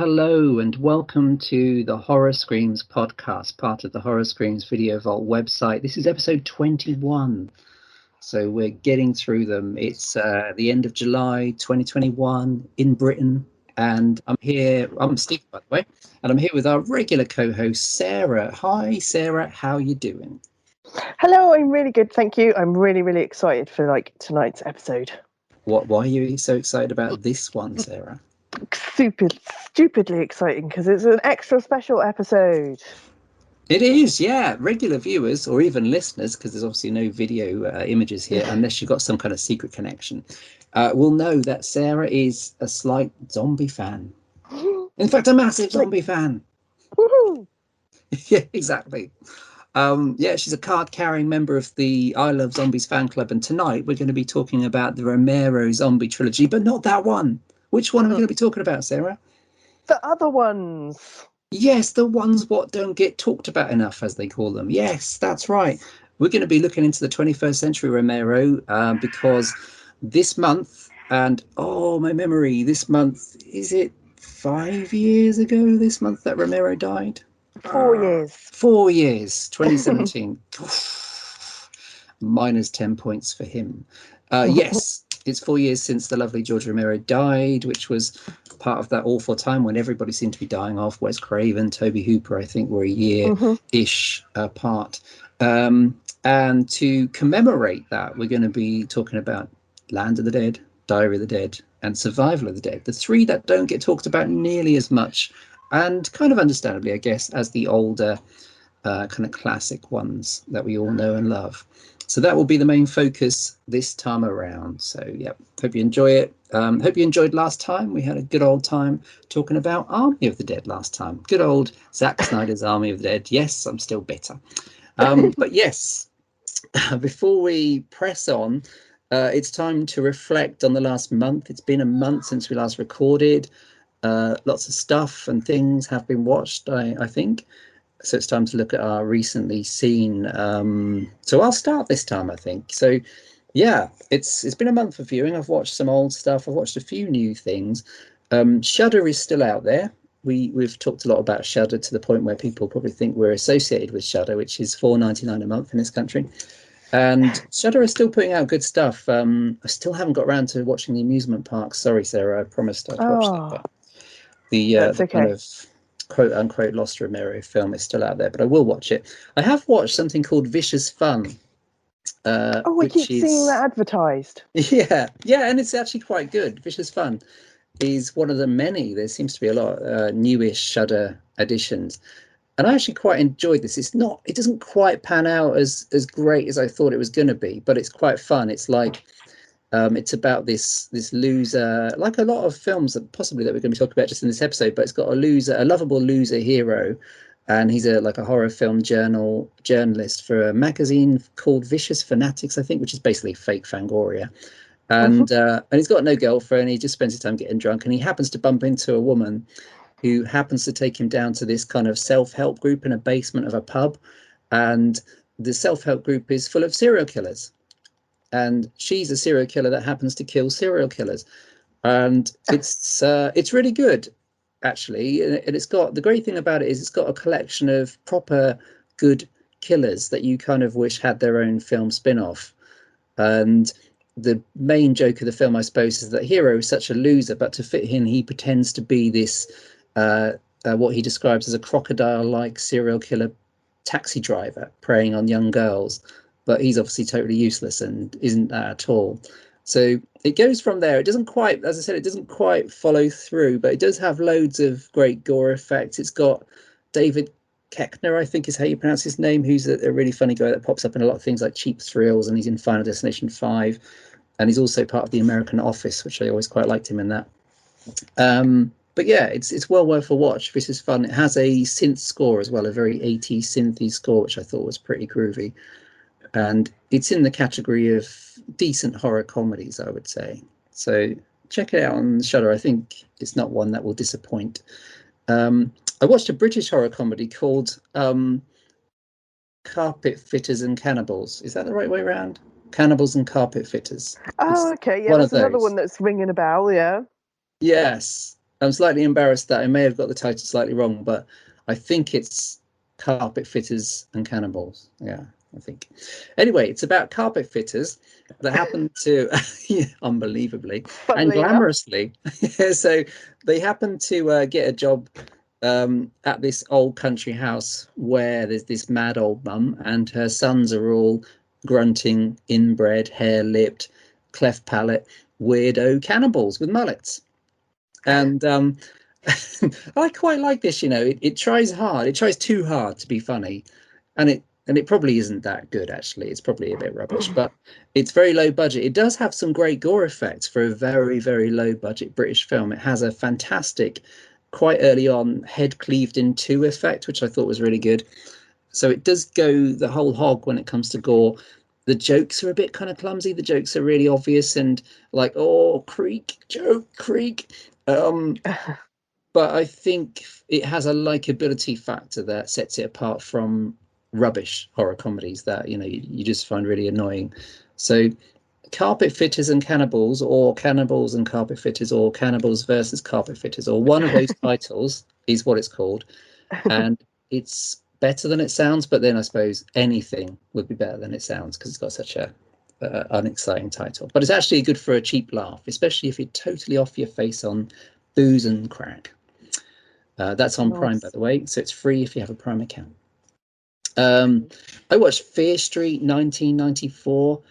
hello, and welcome to the Horror Screams podcast, part of the Horror Screams Video Vault website. This is episode 21, so we're getting through them. It's the end of July 2021 in Britain, and I'm Steve, by the way, and I'm here with our regular co-host, Sarah. Hi, Sarah, how are you doing? Hello, I'm really good, thank you. I'm really excited for tonight's episode. Why are you so excited about this one, Sarah? Stupidly exciting because it's an extra special episode. It is, yeah. Regular viewers or even listeners, because there's obviously no video images here, unless you've got some kind of secret connection, will know that Sarah is a slight zombie fan. In fact, a massive zombie fan. Woohoo! Yeah, exactly. She's a card-carrying member of the I Love Zombies fan club, and tonight we're going to be talking about the Romero zombie trilogy, but not that one. Which one are we going to be talking about, Sarah? The other ones. Yes, the ones what don't get talked about enough, as they call them. Yes, that's right. We're going to be looking into the 21st century Romero because this month, and my memory, this month, is it 5 years ago this month that Romero died? 4 years. 4 years, 2017. Minus 10 points for him. Yes. It's 4 years since the lovely George Romero died, which was part of that awful time when everybody seemed to be dying off. Wes Craven, Toby Hooper, I think, were a year-ish apart. And to commemorate that, we're going to be talking about Land of the Dead, Diary of the Dead, and Survival of the Dead. The three that don't get talked about nearly as much, and kind of understandably, I guess, as the older kind of classic ones that we all know and love. So that will be the main focus this time around. So, yeah, hope you enjoy it. Hope you enjoyed last time. We had a good old time talking about Army of the Dead last time. Good old Zack Snyder's Army of the Dead. Yes, I'm still bitter. But yes, before we press on, it's time to reflect on the last month. It's been a month since we last recorded. Lots of stuff and things have been watched, I think. So it's time to look at our recently seen. So I'll start this time, I think. So, yeah, it's been a month of viewing. I've watched some old stuff. I've watched a few new things. Shudder is still out there. We've talked a lot about Shudder to the point where people probably think we're associated with Shudder, which is $4.99 a month in this country. And Shudder is still putting out good stuff. I still haven't got around to watching the amusement parks. Sorry, Sarah, I promised I'd watch that. But that's okay. Kind of quote unquote Lost Romero film is still out there, but I will watch it. I have watched something called Vicious Fun. We keep seeing that advertised. Yeah, and it's actually quite good. Vicious Fun is one of the many. There seems to be a lot of newish Shudder additions, and I actually quite enjoyed this. It doesn't quite pan out as great as I thought it was going to be, but it's quite fun. It's like it's about this loser, like a lot of films that possibly that we're going to be talking about just in this episode, but it's got a lovable loser hero, and he's a horror film journalist for a magazine called Vicious Fanatics, I think, which is basically fake Fangoria. And he's got no girlfriend. He just spends his time getting drunk, and he happens to bump into a woman who happens to take him down to this kind of self-help group in a basement of a pub, and the self-help group is full of serial killers. And she's a serial killer that happens to kill serial killers, and it's really good, actually. And it's got, the great thing about it is it's got a collection of proper good killers that you kind of wish had their own film spin-off. And the main joke of the film, I suppose, is that hero is such a loser, but to fit in, he pretends to be this what he describes as a crocodile-like serial killer taxi driver preying on young girls. But he's obviously totally useless and isn't that at all. So it goes from there. It doesn't quite, as I said, it doesn't quite follow through, but it does have loads of great gore effects. It's got David Koechner, I think is how you pronounce his name, who's a really funny guy that pops up in a lot of things like Cheap Thrills, and he's in Final Destination 5. And he's also part of the American Office, which I always quite liked him in that. But yeah, it's well worth a watch. This is fun. It has a synth score as well, a very 80s synthy score, which I thought was pretty groovy. And it's in the category of decent horror comedies, I would say. So check it out on Shudder. I think it's not one that will disappoint. I watched a British horror comedy called Carpet Fitters and Cannibals. Is that the right way around? Cannibals and Carpet Fitters. Oh, okay. Yeah, that's another one that's ringing a bell, yeah. Yes. I'm slightly embarrassed that I may have got the title slightly wrong, but I think it's Carpet Fitters and Cannibals. Yeah, I think. Anyway, it's about carpet fitters that happen to, yeah, unbelievably and Funnily enough. glamorously. So they happen to get a job at this old country house where there's this mad old mum and her sons are all grunting, inbred, hair-lipped, cleft palate, weirdo cannibals with mullets. And I quite like this. It tries hard. It tries too hard to be funny, and it probably isn't that good actually. It's probably a bit rubbish, but it's very low budget. It does have some great gore effects for a very, very low budget British film. It has a fantastic, quite early on, head cleaved in two effect, which I thought was really good. So it does go the whole hog when it comes to gore. The jokes are a bit kind of clumsy. The jokes are really obvious and like, oh, creak, joke, creak. But I think it has a likability factor that sets it apart from rubbish horror comedies that you just find really annoying. So Carpet Fitters and Cannibals, or Cannibals and Carpet Fitters, or Cannibals versus Carpet Fitters, or one of those titles is what it's called. And it's better than it sounds, but then I suppose anything would be better than it sounds because it's got such a unexciting title. But it's actually good for a cheap laugh, especially if you're totally off your face on booze and crack. That's on Prime, by Nice. the way, so it's free if you have a Prime account. I watched Fear Street 1994.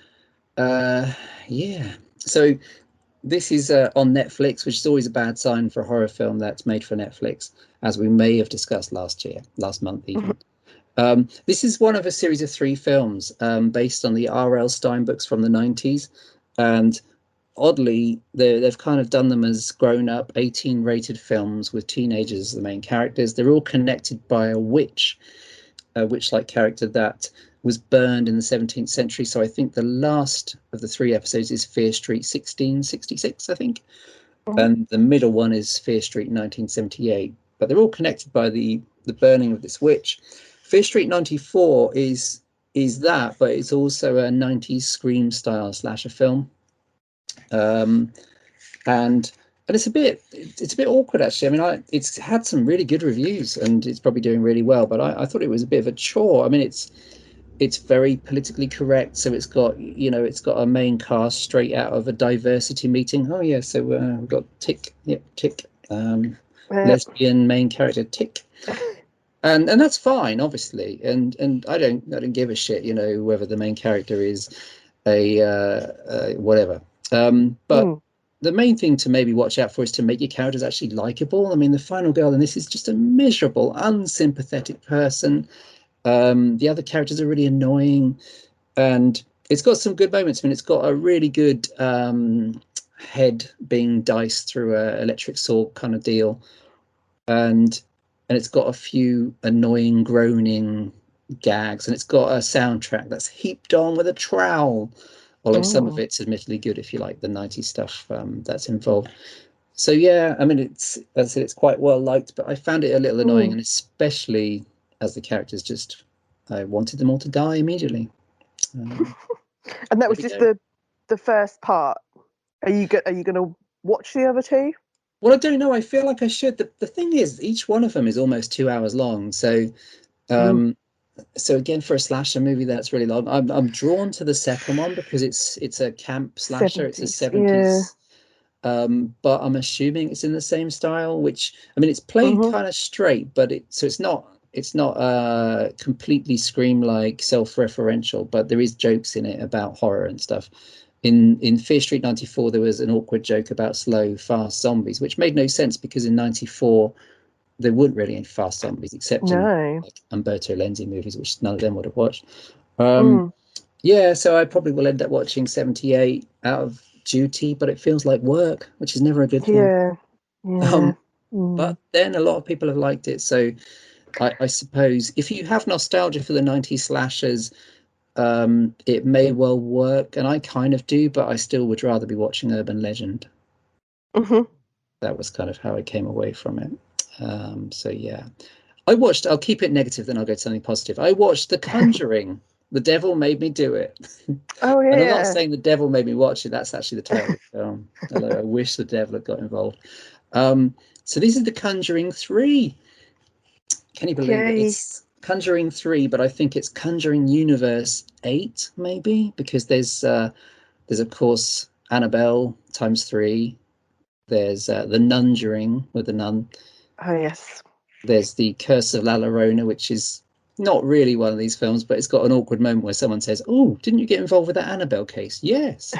Yeah, so this is on Netflix, which is always a bad sign for a horror film that's made for Netflix, as we may have discussed last month even. This is one of a series of three films based on the R.L. Stine books from the 90s. And oddly, they've kind of done them as grown-up 18 rated films with teenagers as the main characters. They're all connected by a witch-like character that was burned in the 17th century. So I think the last of the three episodes is Fear Street 1666, I think. And the middle one is Fear Street 1978. But they're all connected by the burning of this witch. Fear Street 94 is that, but it's also a 90s Scream style slasher film. And it's a bit awkward actually. I mean, it's had some really good reviews and it's probably doing really well, but I thought it was a bit of a chore. I mean, it's very politically correct, so it's got a main cast straight out of a diversity meeting. Oh yeah, so we've got tick, yep, tick, lesbian main character, tick. And that's fine, obviously, and I don't give a shit, whether the main character is a whatever. But the main thing to maybe watch out for is to make your characters actually likable. I mean, the final girl in this is just a miserable, unsympathetic person. The other characters are really annoying, and it's got some good moments. I mean, it's got a really good head being diced through a electric saw kind of deal, and it's got a few annoying groaning gags, and it's got a soundtrack that's heaped on with a trowel. Although some of it's admittedly good if you like the 90s stuff that's involved. So yeah, I mean, as I said, it's quite well liked, but I found it a little annoying, and especially as the characters I wanted them all to die immediately. And that was just the first part. Are you going to watch the other two? Well, I don't know. I feel like I should. The thing is, each one of them is almost 2 hours long. So so again, for a slasher movie that's really long, I'm drawn to the second one because it's a camp slasher. 70s, It's a 70s. But I'm assuming it's in the same style, which I mean, it's played kind of straight, but it's not completely Scream-like self-referential, but there is jokes in it about horror and stuff. In Fear Street 94, there was an awkward joke about slow, fast zombies, which made no sense because in 94 there weren't really any fast zombies except in like Umberto Lenzi movies, which none of them would have watched. Yeah, so I probably will end up watching 78 out of duty, but it feels like work, which is never a good thing. But then a lot of people have liked it, so I suppose if you have nostalgia for the 90s slashers, it may well work, and I kind of do, but I still would rather be watching Urban Legend. That was kind of how I came away from it. So yeah, I'll keep it negative, then I'll go to something positive. I watched The Conjuring. The devil made me do it. Oh yeah. And I'm not saying the devil made me watch it. That's actually the terrible film. Although I wish the devil had got involved. So this is The Conjuring 3. Can you believe it? It's Conjuring 3, but I think it's Conjuring Universe 8, maybe, because there's of course Annabelle times 3. There's the Nunjuring with the nun. Oh yes. There's the Curse of La Llorona, which is not really one of these films, but it's got an awkward moment where someone says, "Oh, didn't you get involved with that Annabelle case?" Yes,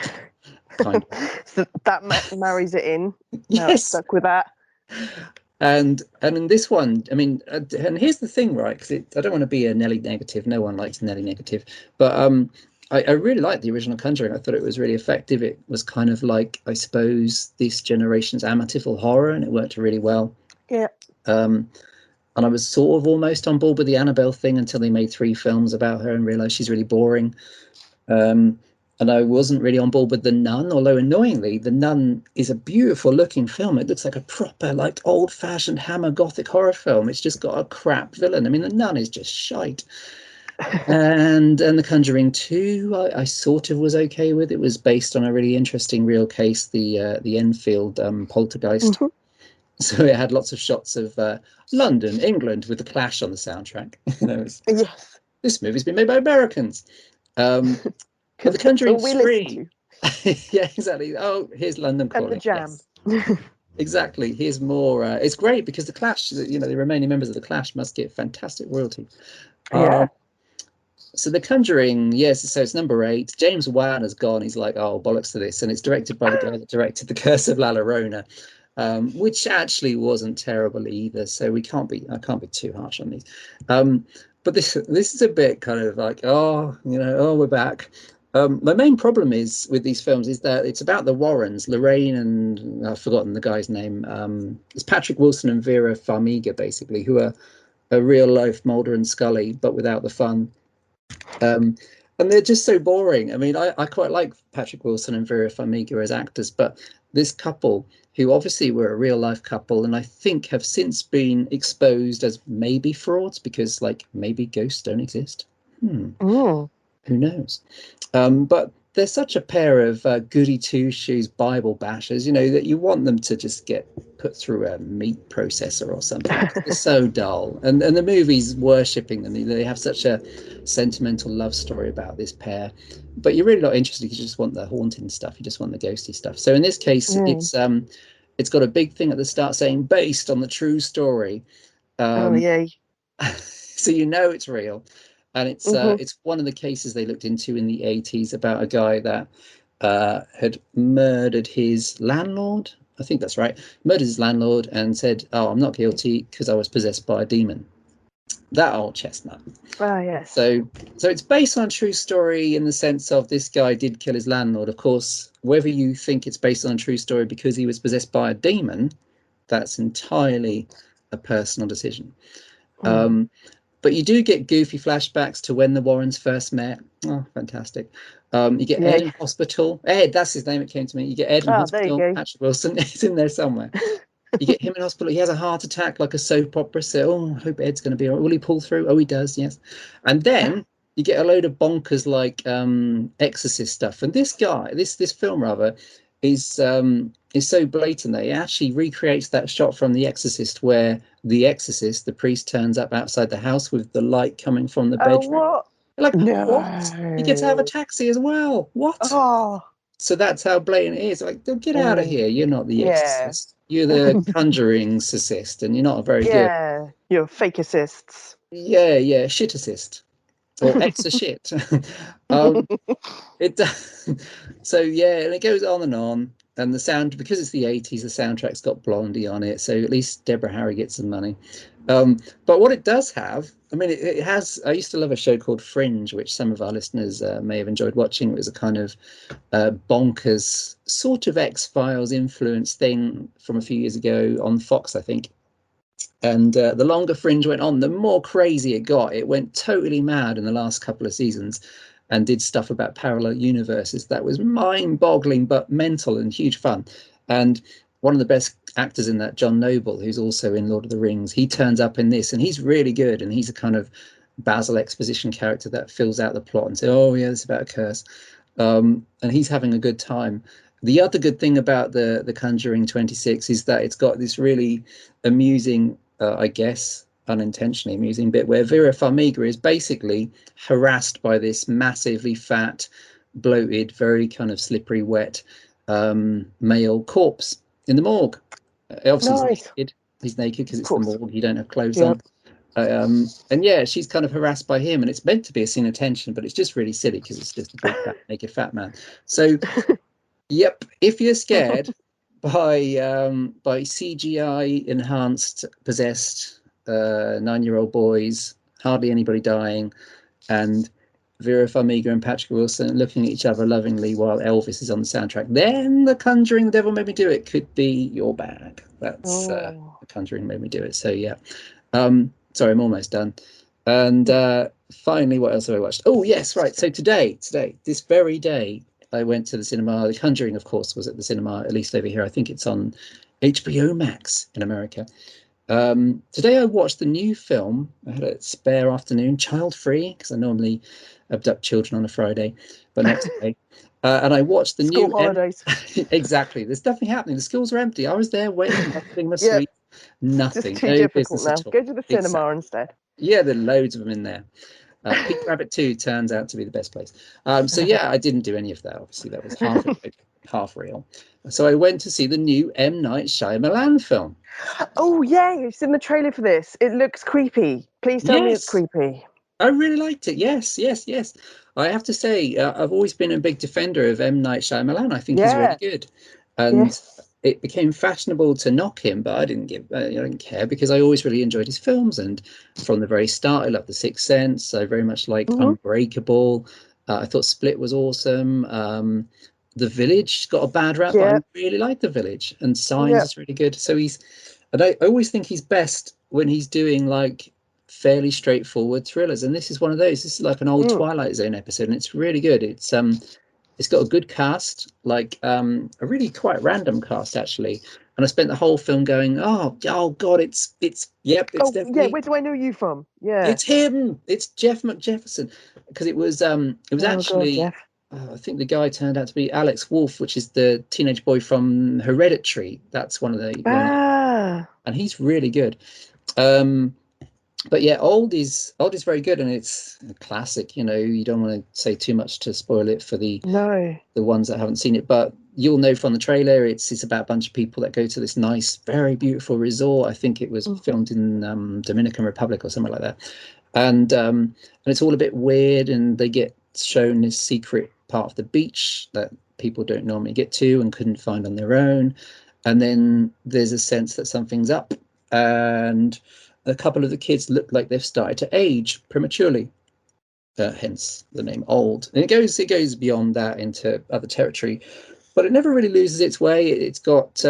kind of. So that marries it in. Now Yes, it's stuck with that. and in this one, I mean, and here's the thing, right? Because I don't want to be a Nelly negative. No one likes Nelly negative, but I really liked the original Conjuring. I thought it was really effective. It was kind of like, I suppose, this generation's Amityville horror, and it worked really well. Yeah. And I was sort of almost on board with the Annabelle thing until they made 3 films about her and realized she's really boring. And I wasn't really on board with The Nun, although annoyingly, The Nun is a beautiful looking film. It looks like a proper, like, old-fashioned Hammer Gothic horror film. It's just got a crap villain. I mean, The Nun is just shite. And The Conjuring 2, I sort of was okay with. It was based on a really interesting real case, the Enfield poltergeist. Mm-hmm. So it had lots of shots of London, England, with the Clash on the soundtrack. Yes. This movie's been made by Americans. But The Conjuring 3. Yeah, exactly. Oh, here's London calling. And the Jam. Yes. Exactly. Here's more. It's great because the Clash, the remaining members of the Clash must get fantastic royalty. Yeah. So The Conjuring, yes, so it's number 8. James Wan has gone. He's like, oh, bollocks to this. And it's directed by the guy that directed The Curse of La Llorona, which actually wasn't terrible either. So I can't be too harsh on these. But this is a bit kind of like, oh, we're back. My main problem is with these films is that it's about the Warrens, Lorraine and I've forgotten the guy's name. It's Patrick Wilson and Vera Farmiga, basically, who are a real life Mulder and Scully, but without the fun. And they're just so boring. I mean, I quite like Patrick Wilson and Vera Farmiga as actors, but this couple, who obviously were a real life couple, and I think have since been exposed as maybe frauds because, like, maybe ghosts don't exist. Who knows? But they're such a pair of goody two-shoes Bible bashers, that you want them to just get put through a meat processor or something. They're so dull. And the movie's worshipping them. They have such a sentimental love story about this pair. But you're really not interested because you just want the haunting stuff. You just want the ghosty stuff. So in this case, it's got a big thing at the start saying based on the true story. Oh, yay. So it's real. And it's one of the cases they looked into in the 80s about a guy that had murdered his landlord. I think that's right. Murdered his landlord and said, "Oh, I'm not guilty because I was possessed by a demon." That old chestnut. Ah, yes. So it's based on a true story in the sense of this guy did kill his landlord. Of course, whether you think it's based on a true story because he was possessed by a demon, that's entirely a personal decision. But you do get goofy flashbacks to when the Warrens first met. Oh, fantastic. You get Ed in hospital. Ed, that's his name. It came to me. You get Ed in hospital. Patrick Wilson is in there somewhere. You get him in hospital. He has a heart attack like a soap opera. So, I hope Ed's going to be all right. Will he pull through? Oh, he does, yes. And then you get a load of bonkers like Exorcist stuff. And this guy, this film rather, is so blatant that it actually recreates that shot from The Exorcist where the Exorcist, the priest, turns up outside the house with the light coming from the bedroom. What? Like, what? He gets out of a taxi as well. What? Oh. So that's how blatant it is. Like, get out of here. You're not the Exorcist. You're the Conjuring assist, and you're not a very good. Yeah, you're fake assists. Yeah, shit assist. Or extra shit. It so yeah, and it goes on and on. And the sound, because it's the 80s, the soundtrack's got Blondie on it, so at least Deborah Harry gets some money. But what it does have, I mean, it has. I used to love a show called Fringe, which some of our listeners may have enjoyed watching. It was a kind of bonkers sort of X-Files influence thing from a few years ago on Fox, I think. And the longer Fringe went on, the more crazy it got. It went totally mad in the last couple of seasons and did stuff about parallel universes that was mind-boggling but mental and huge fun. And one of the best actors in that, John Noble, who's also in Lord of the Rings, he turns up in this, and he's really good. And he's a kind of Basil exposition character that fills out the plot and says, "Oh yeah, it's about a curse," and he's having a good time. The other good thing about the Conjuring 26 is that it's got this really amusing, I guess, unintentionally amusing bit where Vera Farmiga is basically harassed by this massively fat, bloated, very kind of slippery, wet male corpse in the morgue. Obviously, he's Nice. naked. He's naked because Of it's the course. morgue. You don't have clothes on. Yep. And yeah, she's kind of harassed by him, and it's meant to be a scene of tension, but it's just really silly because it's just a big fat naked fat man. So yep, if you're scared by CGI enhanced possessed 9-year-old boys, hardly anybody dying, and Vera Farmiga and Patrick Wilson looking at each other lovingly while Elvis is on the soundtrack, then The Conjuring, The Devil Made Me Do It could be your bag. That's Oh. The Conjuring made me do it. So yeah. Sorry, I'm almost done. And finally, what else have I watched? Oh yes, right. So today, this very day, I went to the cinema. The Conjuring, of course, was at the cinema, at least over here. I think it's on HBO Max in America. Today I watched the new film. I had a spare afternoon, child free, because I normally abduct children on a Friday, but not today. And I watched the School new holidays. Exactly. There's nothing happening. The schools are empty. I was there waiting, bustling my Yep. sweet. Just Nothing. too No difficult business now. at all. Go to the cinema Exactly. instead. Yeah, there are loads of them in there. Peter Rabbit 2 turns out to be the best place. So yeah, I didn't do any of that. Obviously, that was half a joke, half real. So I went to see the new M. Night Shyamalan film. Oh yeah, you've seen the trailer for this. It looks creepy. Please tell me it's Yes, creepy. I really liked it. Yes, yes, yes. I have to say, I've always been a big defender of M. Night Shyamalan. I think he's really Yeah. good, and Yes. it became fashionable to knock him, but I didn't care because I always really enjoyed his films. And from the very start, I loved The Sixth Sense. I very much like Hmm. Unbreakable. I thought Split was awesome. The Village got a bad rap, but I Yeah. really like The Village, and Signs Yeah. is really good. So and I always think he's best when he's doing like fairly straightforward thrillers, and this is one of those. This is like an old Mm. Twilight Zone episode, and it's really good. It's got a good cast, like a really quite random cast actually. And I spent the whole film going, oh God, it's Oh yeah. definitely Where do I know you from? Yeah. it's him. It's Jeff McJefferson, because it was Oh god, actually Jeff. I think the guy turned out to be Alex Wolff, which is the teenage boy from Hereditary. That's one of the learning, Ah. and he's really good. Um, but yeah, old is very good, and it's a classic. You don't want to say too much to spoil it for No. the ones that haven't seen it, but you'll know from the trailer. It's about a bunch of people that go to this nice, very beautiful resort. I think it was Mm. filmed in Dominican Republic or something like that, and it's all a bit weird, and they get shown this secret part of the beach that people don't normally get to and couldn't find on their own, and then there's a sense that something's up, and a couple of the kids look like they've started to age prematurely, hence the name Old. And it goes beyond that into other territory, but it never really loses its way. It's got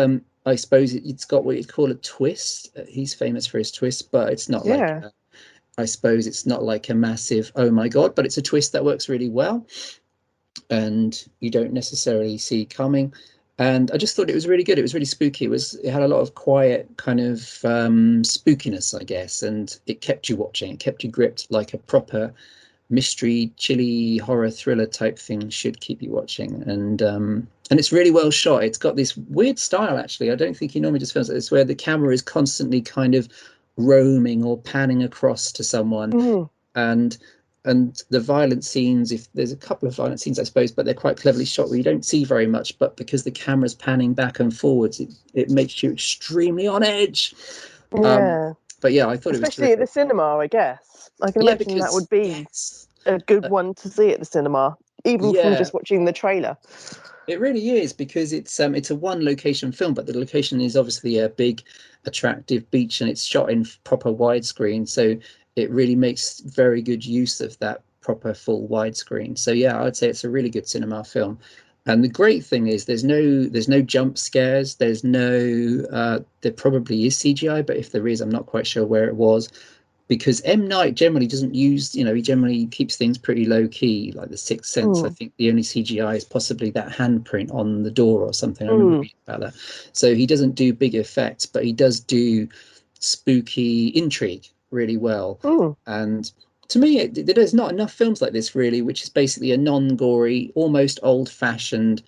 I suppose it's got what you'd call a twist. He's famous for his twist, but it's not like Yeah. I suppose it's not like a massive oh my god, but it's a twist that works really well, and you don't necessarily see coming. And I just thought it was really good. It was really spooky. It had a lot of quiet kind of spookiness, I guess, and it kept you watching. It kept you gripped like a proper mystery, chilly horror thriller type thing should keep you watching. And it's really well shot. It's got this weird style actually. I don't think he normally just films like this, where the camera is constantly kind of roaming or panning across to someone, Mm. and the violent scenes, if there's a couple of violent scenes I suppose, but they're quite cleverly shot where you don't see very much, but because the camera's panning back and forwards, it makes you extremely on edge. um Yeah. but yeah, I thought it was Especially at the terrific. cinema, I guess. I can Yeah, imagine that because would be yes, a good uh, one to see at the cinema, even from yeah, just watching the trailer. it really is, because it's a one location film, but the location is obviously a big, attractive beach, and it's shot in proper widescreen, so it really makes very good use of that proper full widescreen. So yeah, I'd say it's a really good cinema film. And the great thing is there's no jump scares. There probably is CGI, but if there is, I'm not quite sure where it was, because M. Night generally doesn't use, he generally keeps things pretty low key, like The Sixth Sense. I Mm. think the only CGI is possibly that handprint on the door or something. I remember Mm. reading about that. So he doesn't do big effects, but he does do spooky intrigue really well. Mm. And to me, there's not enough films like this really, which is basically a non-gory, almost old-fashioned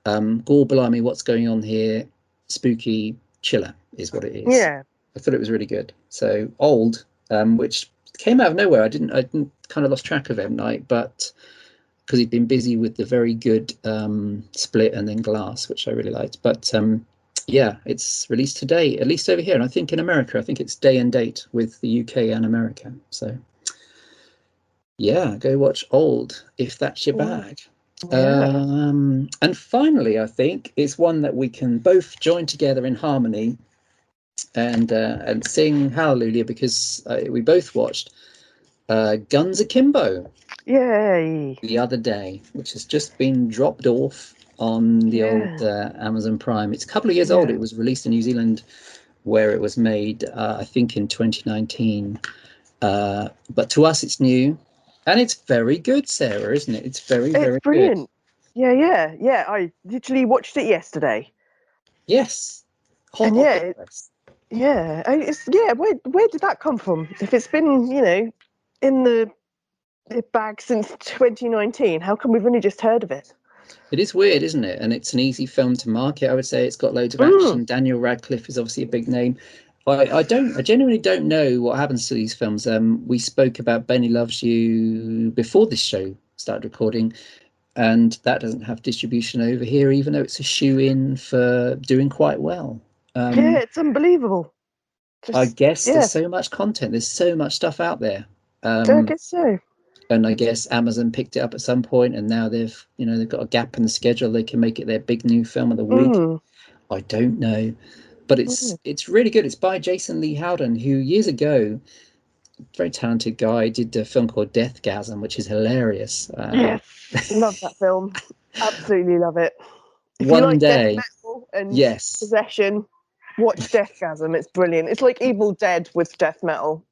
Gore blimey, what's going on here? Spooky chiller is what it is. Yeah. I thought it was really good. So Old, which came out of nowhere. I didn't kind of lost track of M Night, but because he'd been busy with the very good Split and then Glass, which I really liked. But yeah, it's released today, at least over here, and I think in America, I think it's day and date with the UK and America. So yeah, go watch Old if that's your bag. Yeah. And finally, I think it's one that we can both join together in harmony and sing Hallelujah, because we both watched Guns Akimbo Yay. the other day, which has just been dropped off on the old Yeah. Amazon Prime. It's a couple of years old. Yeah. It was released in New Zealand, where it was made, I think, in 2019. But to us, it's new. And it's very good, Sarah, isn't it? It's very, It's very good. brilliant. Yeah. I literally watched it yesterday. Yes. Hot And off yeah, the press. it's yeah. Where did that come from? If it's been in the bag since 2019, how come we've only just heard of it? It is weird, isn't it? And it's an easy film to market, I would say. It's got loads of Mm, action. Daniel Radcliffe is obviously a big name. I genuinely don't know what happens to these films. We spoke about Benny Loves You before this show started recording, and that doesn't have distribution over here, even though it's a shoe-in for doing quite well. yeah, Um, it's unbelievable. I Just guess there's yeah, so much content, there's so much stuff out there. I Um, guess so. and I guess Amazon picked it up at some point, and now they've got a gap in the schedule. They can make it their big new film of the week. Mm, I don't know, but mm. it's really good. It's by Jason Lee Howden, who years ago, very talented guy, did a film called Deathgasm, which is hilarious. Yes, love that film. Absolutely love it. If you One like death day, metal and yes, possession, watch Deathgasm. It's brilliant. It's like Evil Dead with death metal.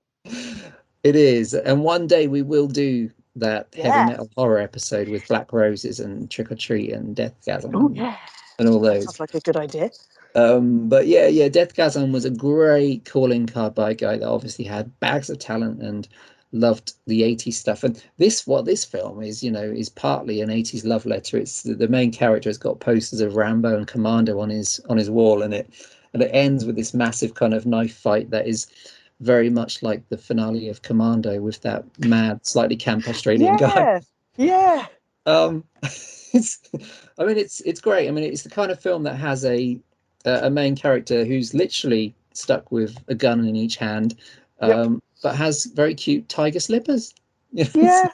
it is. And one day we will do that heavy Yeah. metal horror episode with Black Roses and Trick or Treat and Deathgasm Oh yeah. and all That those. sounds like a good idea. But yeah, Deathgasm was a great calling card by a guy that obviously had bags of talent and loved the 80s stuff. And what this film is, is partly an 80s love letter. It's the main character has got posters of Rambo and Commando on his wall, and it ends with this massive kind of knife fight that is very much like the finale of Commando with that mad, slightly camp Australian guy. Yeah. Yeah. Um, it's, it's great. I mean, it's the kind of film that has a main character who's literally stuck with a gun in each hand, Yep. but has very cute tiger slippers. Yeah.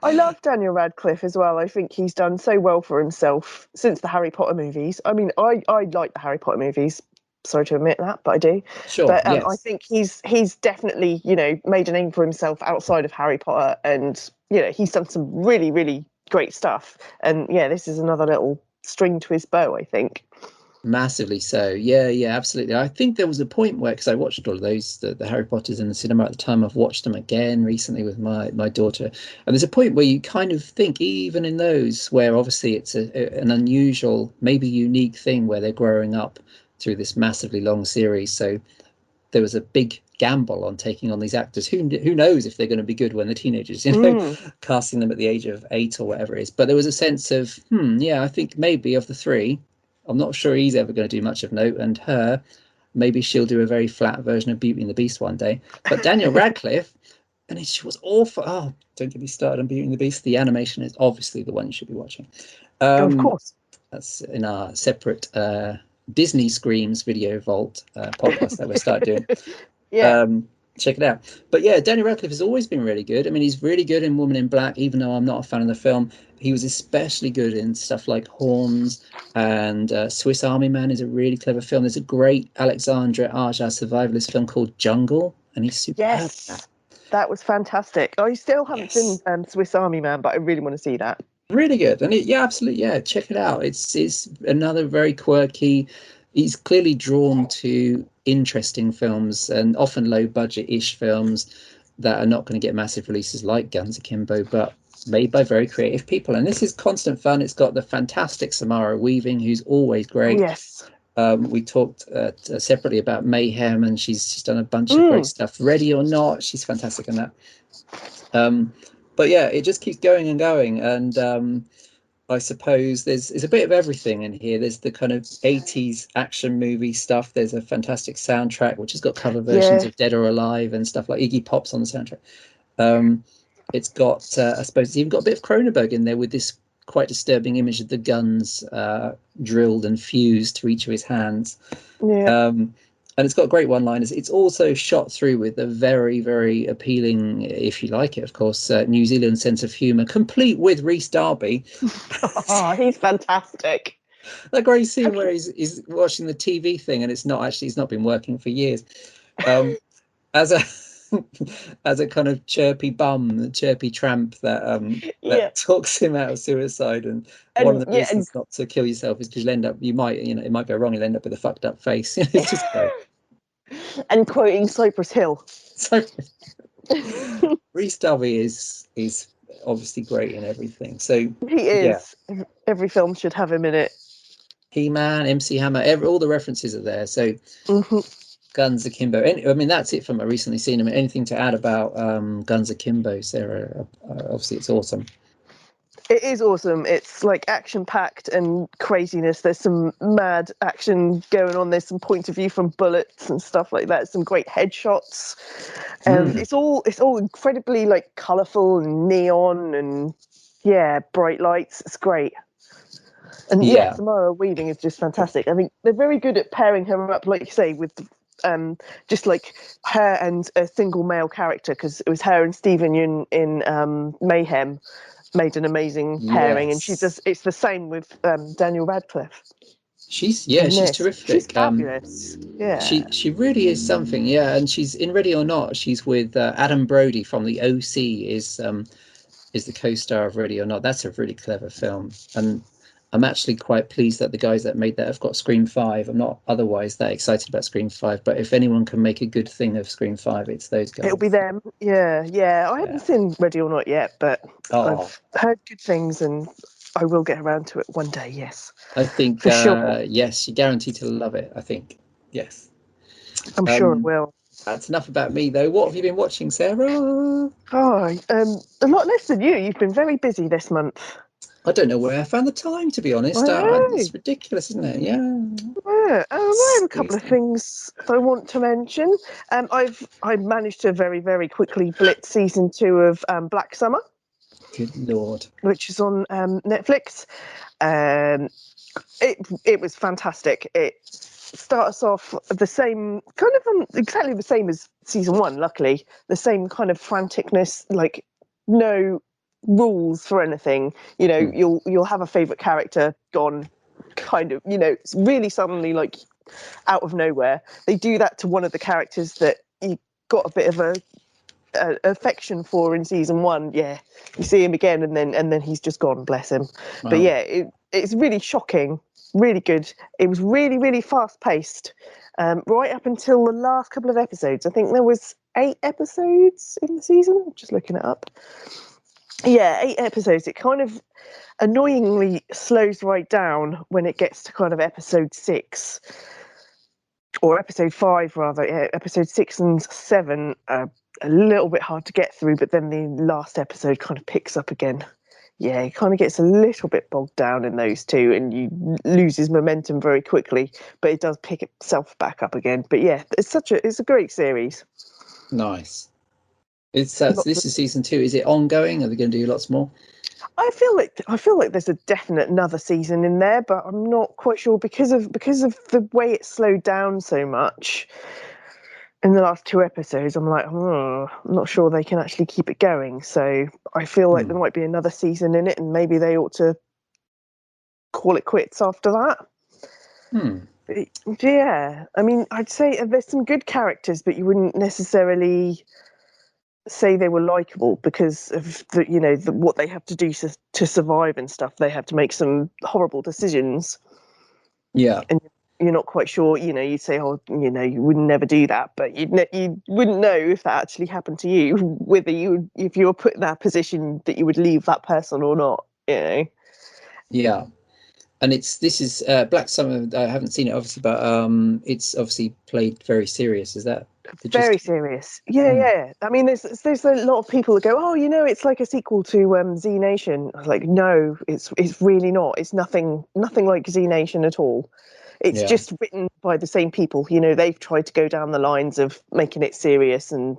I love Daniel Radcliffe as well. I think he's done so well for himself since the Harry Potter movies. I mean, I like the Harry Potter movies. Sorry to admit that, but I do. Sure, But I yes, think he's definitely made a name for himself outside of Harry Potter, and he's done some really really great stuff. And yeah, this is another little string to his bow, I think. massively so. Yeah, absolutely. I think there was a point where, because I watched all of those, the Harry Potters in the cinema at the time. I've watched them again recently with my daughter, and there's a point where you kind of think, even in those, where obviously it's an unusual, maybe unique thing where they're growing up through this massively long series. So there was a big gamble on taking on these actors. Who knows if they're going to be good when they're teenagers, Mm, casting them at the age of 8 or whatever it is. But there was a sense of, yeah, I think maybe of the three, I'm not sure he's ever going to do much of note, and her, maybe she'll do a very flat version of Beauty and the Beast one day. But Daniel Radcliffe, and she was awful. Oh, don't get me started on Beauty and the Beast. The animation is obviously the one you should be watching. of Um, course. that's in our separate Disney Screams video vault podcast that we'll start doing. Yeah. Um, check it out. But yeah, Danny Radcliffe has always been really good. I mean, he's really good in Woman in Black, even though I'm not a fan of the film. He was especially good in stuff like Horns, and Swiss Army Man is a really clever film. There's a great Alexandre Aja survivalist film called Jungle, and he's superb at that. Yes. That was fantastic. I still haven't seen Yes. Swiss Army Man, but I really want to see that. Really good. And yeah, absolutely. Yeah, check it out. It's another very quirky. He's clearly drawn to interesting films and often low budget-ish films that are not going to get massive releases like Guns Akimbo, but made by very creative people. And this is constant fun. It's got the fantastic Samara Weaving, who's always Oh great. yes. We talked separately about Mayhem, and she's done a bunch of great Mm, stuff. Ready or Not, she's fantastic in that. Um, but yeah, it just keeps going and going. And I suppose there's a bit of everything in here. There's the kind of 80s action movie stuff. There's a fantastic soundtrack which has got cover versions Yeah, of Dead or Alive and stuff like Iggy Pop's on the soundtrack. It's got, I suppose, it's even got a bit of Cronenberg in there with this quite disturbing image of the guns drilled and fused to each of his hands. yeah. And it's got great one-liners. It's also shot through with a very, very appealing, if you like it, of course, New Zealand sense of humour, complete with Rhys Darby. Oh, he's fantastic. That great scene where he's watching the TV thing and it's not been working for years. As a as a kind of chirpy bum, chirpy tramp Yeah, that talks him out of suicide, and one of and the yeah, reasons not to kill yourself is because it might go wrong. You'll end up with a fucked up face. It's just great. and quoting Cypress Hill. So Rhys Darby is obviously great in everything. So He yeah, is. Every film should have him in it. He-Man, MC Hammer, all the references are there. So Hmm. Guns Akimbo. I mean, that's it from a recently seen him. Anything to add about Guns Akimbo, Sarah? Obviously, it's awesome. It is awesome. It's like action packed and craziness. There's some mad action going on. There's some point of view from bullets and stuff like that. Some great headshots. It's all incredibly like colourful and neon and bright lights. It's great. And Yeah. Samara Weaving is just fantastic. I think they're very good at pairing her up, like you say, with just like her and a single male character, because it was her and Stephen Yeun in Mayhem made an amazing pairing, and it's the same with Daniel Radcliffe. She's terrific. She's fabulous. She really is something. Yeah, and she's in Ready or Not. She's with Adam Brody from the OC. Is the co-star of Ready or Not. That's a really clever film, and I'm actually quite pleased that the guys that made that have got Scream 5. I'm not otherwise that excited about Scream 5, but if anyone can make a good thing of Scream 5, it's those guys. It'll be them. Yeah. I haven't seen Ready or Not yet, but I've heard good things, and I will get around to it one day. Yes, I think for sure. yes, you're guaranteed to love it. I think yes. I'm sure it will. That's enough about me, though. What have you been watching, Sarah? Oh, a lot less than you. You've been very busy this month. I don't know where I found the time, to be honest. It's ridiculous, isn't it? Yeah. I have a couple of things I want to mention. I managed to very, very quickly blitz season 2 of Black Summer. Good Lord. Which is on Netflix. It was fantastic. It starts off the same kind of exactly the same as season 1. Luckily, the same kind of franticness, like no rules for anything. You'll have a favorite character gone, kind of. It's really suddenly like out of nowhere. They do that to one of the characters that you got a bit of a affection for in season 1. You see him again, and then he's just gone, bless him. Wow. But it's really shocking, really good. It was really, really fast paced, right up until the last couple of episodes. I think there was 8 episodes in the season. I'm just looking it up. 8 episodes. It kind of annoyingly slows right down when it gets to kind of episode 6 or episode 5 rather. Episode 6 and 7 are a little bit hard to get through, but then the last episode kind of picks up again. It kind of gets a little bit bogged down in those two, and you loses momentum very quickly, but it does pick itself back up again. But it's a great series. Nice. This is season 2. Is it ongoing? Are they going to do lots more? I feel like there's a definite another season in there, but I'm not quite sure because of the way it slowed down so much in the last 2 episodes. I'm like, I'm not sure they can actually keep it going. So I feel like there might be another season in it, and maybe they ought to call it quits after that. Yeah, I mean, I'd say there's some good characters, but you wouldn't necessarily say they were likable because of what they have to do to survive and stuff. They have to make some horrible decisions. Yeah. And you're not quite sure, you'd say, you would never do that, but you wouldn't know if that actually happened to you, whether if you were put in that position, that you would leave that person or not, Yeah. And this is Black Summer. I haven't seen it obviously, but it's obviously played very serious. Is that Very serious. Yeah. I mean, there's a lot of people that go, oh, it's like a sequel to Z Nation. I was like, no, it's really not. It's nothing like Z Nation at all. It's Yeah. just written by the same people. They've tried to go down the lines of making it serious and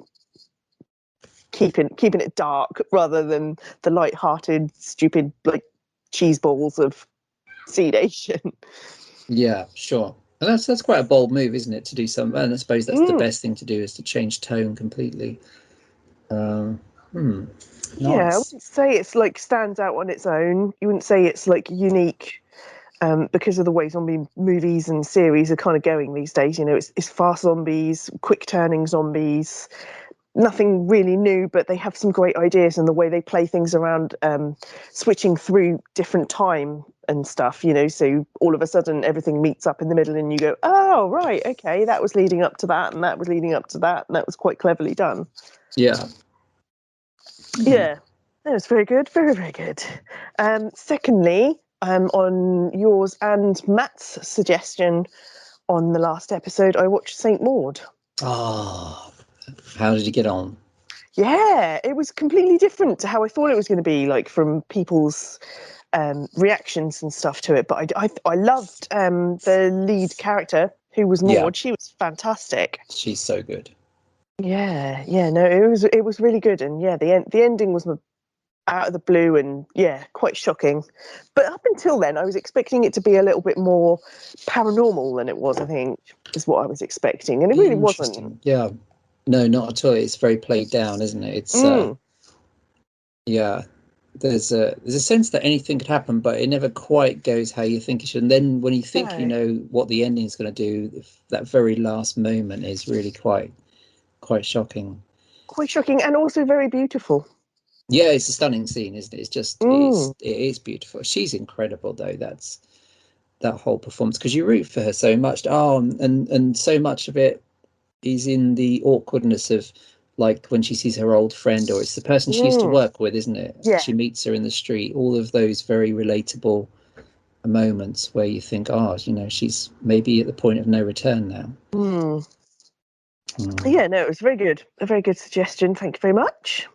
keeping it dark rather than the light-hearted, stupid like cheese balls of Z Nation. Yeah, sure. And that's quite a bold move, isn't it, to do something? And I suppose that's the best thing to do, is to change tone completely. Yeah, I Nice. wouldn't say it's like stands out on its own. You wouldn't say it's like unique, because of the way zombie movies and series are kind of going these days. It's fast zombies, quick turning zombies, nothing really new, but they have some great ideas and the way they play things around, switching through different time and stuff. So all of a sudden everything meets up in the middle, and you go, oh right, okay, that was leading up to that, and that was leading up to that, and that was quite cleverly done. Yeah. Yeah, that was very good, very, very good. Secondly, on yours and Matt's suggestion on the last episode, I watched Saint Maud. Oh, how did you get on? Yeah, it was completely different to how I thought it was going to be, like from people's reactions and stuff to it. But I loved the lead character, who was Maud. Yeah, She was fantastic. she's so good. Yeah, no, it was really good, and yeah, the ending was out of the blue and quite shocking. But up until then, I was expecting it to be a little bit more paranormal than it was. I think is what I was expecting, and it really wasn't. Interesting. Yeah. No, not at all. It's very played down, isn't it? It's yeah. There's a sense that anything could happen, but it never quite goes how you think it should. And then when you think you know what the ending is going to do, that very last moment is really quite shocking. Quite shocking, and also very beautiful. Yeah, it's a stunning scene, isn't it? It's just it is beautiful. She's incredible, though. That's that whole performance, because you root for her so much. Oh, and so much of it is in the awkwardness of, like, when she sees her old friend, or it's the person she used to work with, isn't it? Yeah. She meets her in the street. All of those very relatable moments where you think, oh, she's maybe at the point of no return now. Yeah, no, it was very good. A very good suggestion. Thank you very much.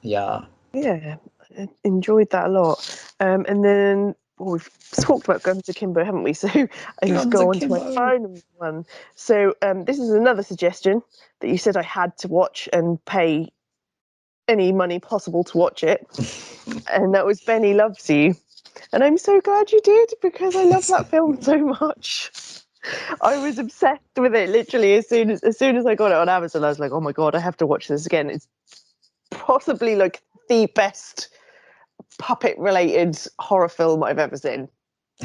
Yeah. Yeah, I enjoyed that a lot. And then we've talked about Guns Akimbo, haven't we? So I just go onto my phone one. So this is another suggestion that you said I had to watch and pay any money possible to watch it. And that was Benny Loves You. And I'm so glad you did, because I love that film so much. I was obsessed with it literally as soon as I got it on Amazon. I was like, oh my God, I have to watch this again. It's possibly like the best puppet related horror film I've ever seen,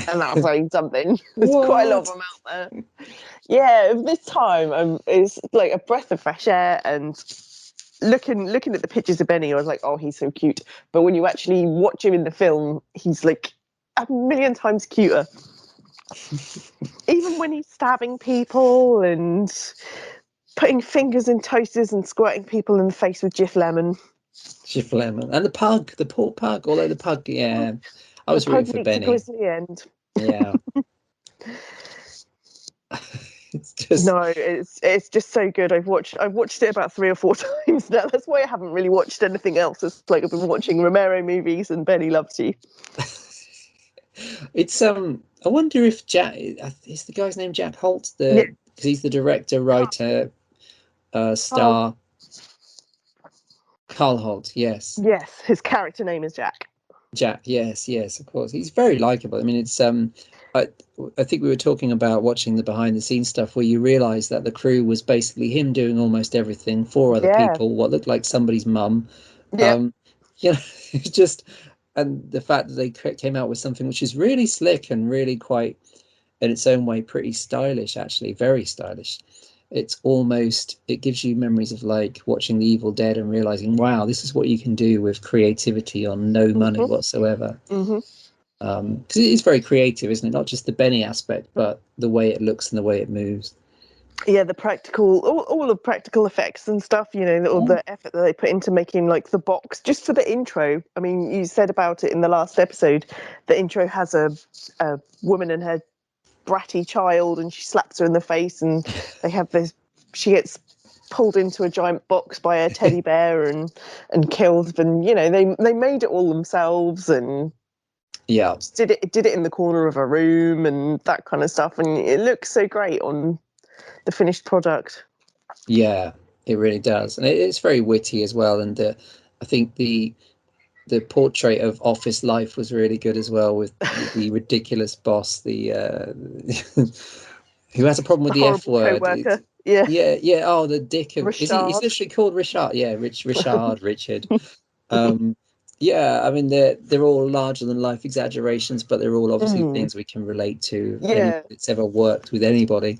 and that's saying something. There's quite a lot of them out there. Yeah, this time it's like a breath of fresh air, and looking at the pictures of Benny, I was like, oh, he's so cute. But when you actually watch him in the film, he's like a million times cuter. Even when he's stabbing people and putting fingers in toasters and squirting people in the face with Jif Lemon. Jif Lemon. And the poor pug, although the pug, yeah. I was rooting for Benny. Grisly end. Yeah. It's just no, it's just so good. I've watched it about 3 or 4 times now. That's why I haven't really watched anything else. It's like I've been watching Romero movies and Benny Loves You. It's I wonder if Jack is the guy's name, Jack Holt, because he's the director, writer, star. Carl Holt, yes. Yes, his character name is Jack. Jack, yes, of course. He's very likable. I mean, it's I think we were talking about watching the behind the scenes stuff, where you realise that the crew was basically him doing almost everything for other people, what looked like somebody's mum. Just, and the fact that they came out with something which is really slick and really quite, in its own way, pretty stylish, actually, very stylish. It's almost, it gives you memories of like watching The Evil Dead and realizing, wow, this is what you can do with creativity on no money whatsoever. Because it is very creative, isn't it? Not just the Benny aspect, but the way it looks and the way it moves. Yeah, the practical, all the practical effects and stuff, all the effort that they put into making like the box just for the intro. I mean, you said about it in the last episode, the intro has a woman and her bratty child, and she slaps her in the face, and they have this, she gets pulled into a giant box by a teddy bear and killed. And they made it all themselves and did it in the corner of a room and that kind of stuff. And it looks so great on the finished product. Yeah, it really does, and it's very witty as well. And I think the portrait of office life was really good as well, with the ridiculous boss, the who has a problem with the F word. Co-worker. Yeah. Yeah. Oh, the dick of Richard. He's literally called Richard. Yeah, Richard. Yeah, I mean they're all larger than life exaggerations, but they're all obviously things we can relate to. Yeah. Anybody that's ever worked with anybody.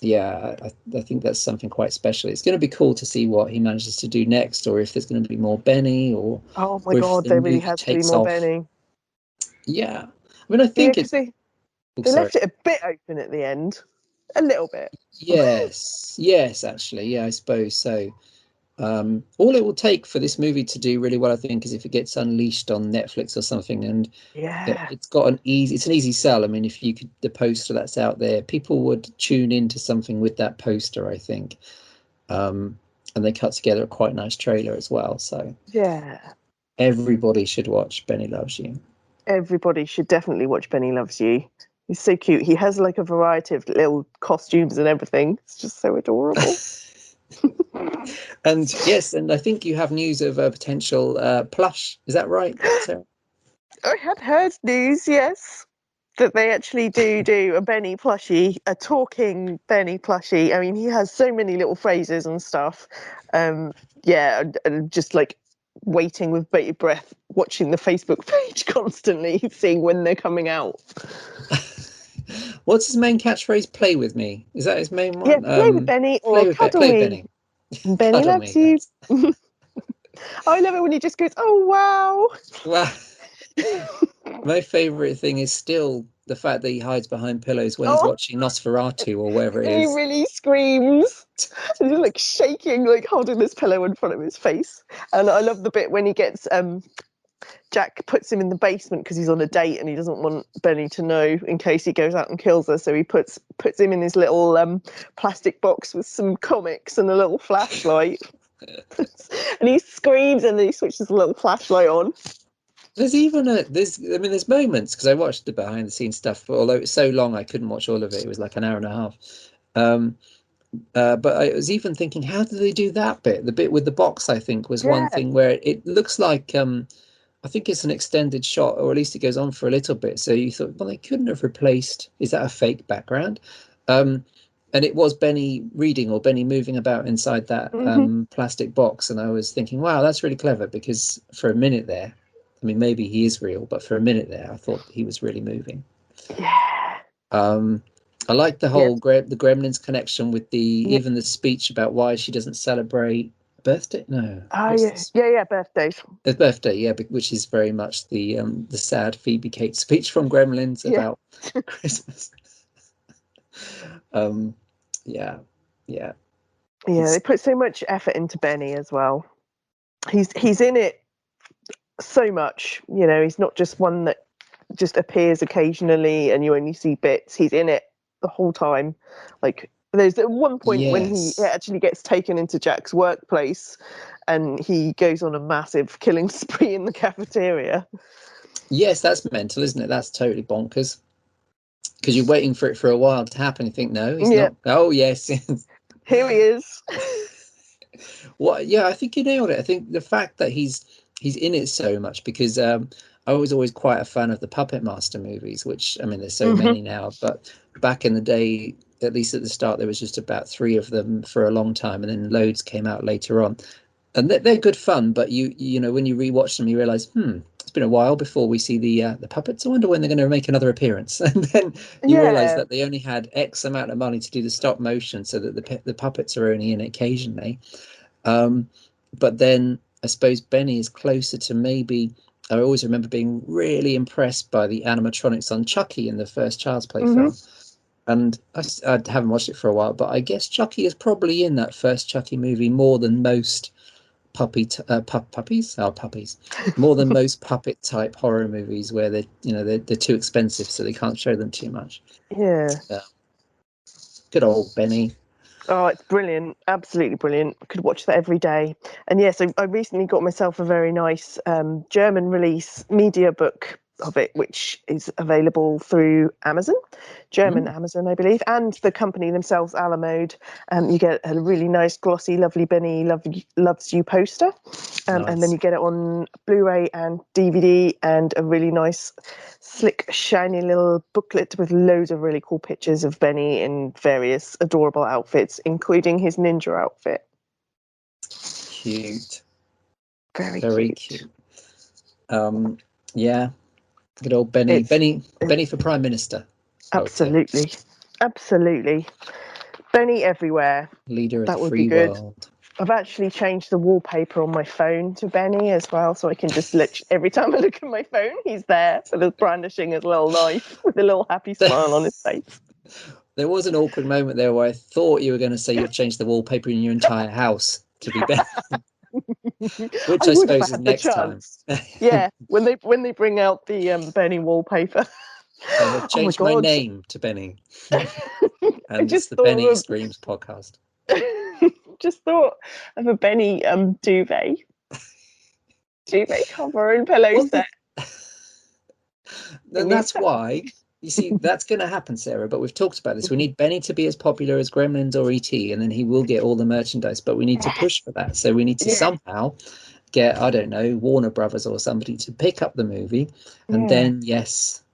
Yeah, I think that's something quite special. It's going to be cool to see what he manages to do next, or if there's going to be more Benny, or oh my if god, the there really movie has to be takes more off. Benny. Yeah, I mean, I think it's. They left it a bit open at the end, a little bit. Yes, actually, yeah, I suppose so. All it will take for this movie to do really well, I think, is if it gets unleashed on Netflix or something, and it's an easy sell. I mean, if you could, the poster that's out there, people would tune into something with that poster, I think. And they cut together a quite nice trailer as well. So everybody should watch Benny Loves You. Everybody should definitely watch Benny Loves You. He's so cute. He has like a variety of little costumes and everything. It's just so adorable. And yes, and I think you have news of a potential plush. Is that right, Sarah? I had heard news, yes, that they actually do a Benny plushie, a talking Benny plushie. I mean, he has so many little phrases and stuff. And just like waiting with bated breath, watching the Facebook page constantly, seeing when they're coming out. What's his main catchphrase? Play with me. Is that his main one? Yeah, play with Benny or cuddle me. Benny. Benny loves you. I love it when he just goes, "Oh wow!" Wow. My favourite thing is still the fact that he hides behind pillows when he's watching Nosferatu or whatever it is. He really screams. And he's like shaking, like holding this pillow in front of his face. And I love the bit when he gets Jack puts him in the basement because he's on a date and he doesn't want Benny to know in case he goes out and kills her. So he puts him in his little plastic box with some comics and a little flashlight. And he screams and then he switches the little flashlight on. There's moments, because I watched the behind the scenes stuff, but although it's so long I couldn't watch all of it. It was like an hour and a half. But I was even thinking, how did they do that bit? The bit with the box, I think, was one thing where it looks like I think it's an extended shot, or at least it goes on for a little bit. So you thought, well, they couldn't have replaced. Is that a fake background? And it was Benny reading or Benny moving about inside that plastic box. And I was thinking, wow, that's really clever, because for a minute there, I mean, maybe he is real, but for a minute there, I thought he was really moving. Yeah. I like the whole the Gremlins connection with even the speech about why she doesn't celebrate birthday. No. Oh yeah, birthdays. The birthday, yeah, which is very much the sad Phoebe Cates speech from Gremlins about Christmas. Yeah. They put so much effort into Benny as well. He's in it so much, he's not just one that just appears occasionally and you only see bits. He's in it the whole time. Like there's at one point when he actually gets taken into Jack's workplace and he goes on a massive killing spree in the cafeteria. Yes, that's mental, isn't it? That's totally bonkers. Because you're waiting for it for a while to happen. You think, no, he's not. Oh, yes. Here he is. Well, yeah, I think you nailed it. I think the fact that he's in it so much, because I was always quite a fan of the Puppet Master movies, which, I mean, there's so many now, but back in the day, at least at the start, there was just about 3 of them for a long time, and then loads came out later on. And they're good fun, but you know, when you rewatch them, you realize, it's been a while before we see the puppets. I wonder when they're going to make another appearance. And then you realize that they only had X amount of money to do the stop motion, so that the puppets are only in occasionally. But then I suppose Benny is closer to maybe. I always remember being really impressed by the animatronics on Chucky in the first Child's Play film. And I haven't watched it for a while, but I guess Chucky is probably in that first Chucky movie more than most puppies more than most puppet type horror movies, where they're too expensive, so they can't show them too much. Good old Benny. Oh, it's brilliant. Absolutely brilliant. I could watch that every day. And yes, I recently got myself a very nice German release media book of it, which is available through Amazon, German Amazon, I believe, and the company themselves, Alamode. You get a really nice, glossy, lovely Benny Loves You poster. And then Nice. you get it on Blu-ray and DVD and a really nice, slick, shiny little booklet with loads of really cool pictures of Benny in various adorable outfits, including his ninja outfit. Cute. Very Cute. Yeah. Good old It's Benny for Prime Minister. absolutely, absolutely. Benny everywhere. Leader of the That would be free good. world. I've actually changed the wallpaper on my phone to Benny as well, so I can just every time I look at my phone, he's there with his brandishing his little knife with a little happy smile on his face. There was an awkward moment there where I thought you were going to say you've changed the wallpaper in your entire house to be better, which I I would if I suppose is had the next time. chance. Yeah, when they bring out the Benny wallpaper. So I've Oh my changed my god! name to Benny, I and it's just the thought Benny of Screams podcast. just thought of a Benny duvet cover and pillow Well, set. and that's why you see that's going to happen, Sarah. But we've talked about this. We need Benny to be as popular as Gremlins or ET, and then he will get all the merchandise. But we need to push for that. So we need to somehow get, I don't know, Warner Brothers or somebody to pick up the movie, and then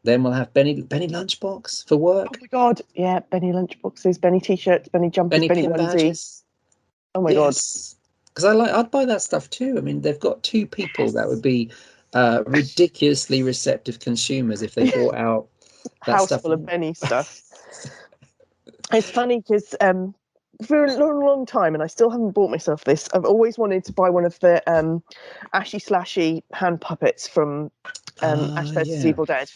then we'll have Benny Lunchbox for work. Oh my god! Yeah, Benny lunchboxes, Benny t-shirts, Benny jumpers, Benny Benny pin onesie. badges. Oh my god! Yes, because I'd buy that stuff too. I mean, they've got two people that would be ridiculously receptive consumers if they bought out that House stuff. full of Benny stuff. It's funny because for a long, long time, and I still haven't bought myself this. I've always wanted to buy one of the Ashy Slashy hand puppets from Ash vs Yeah. Evil Dead.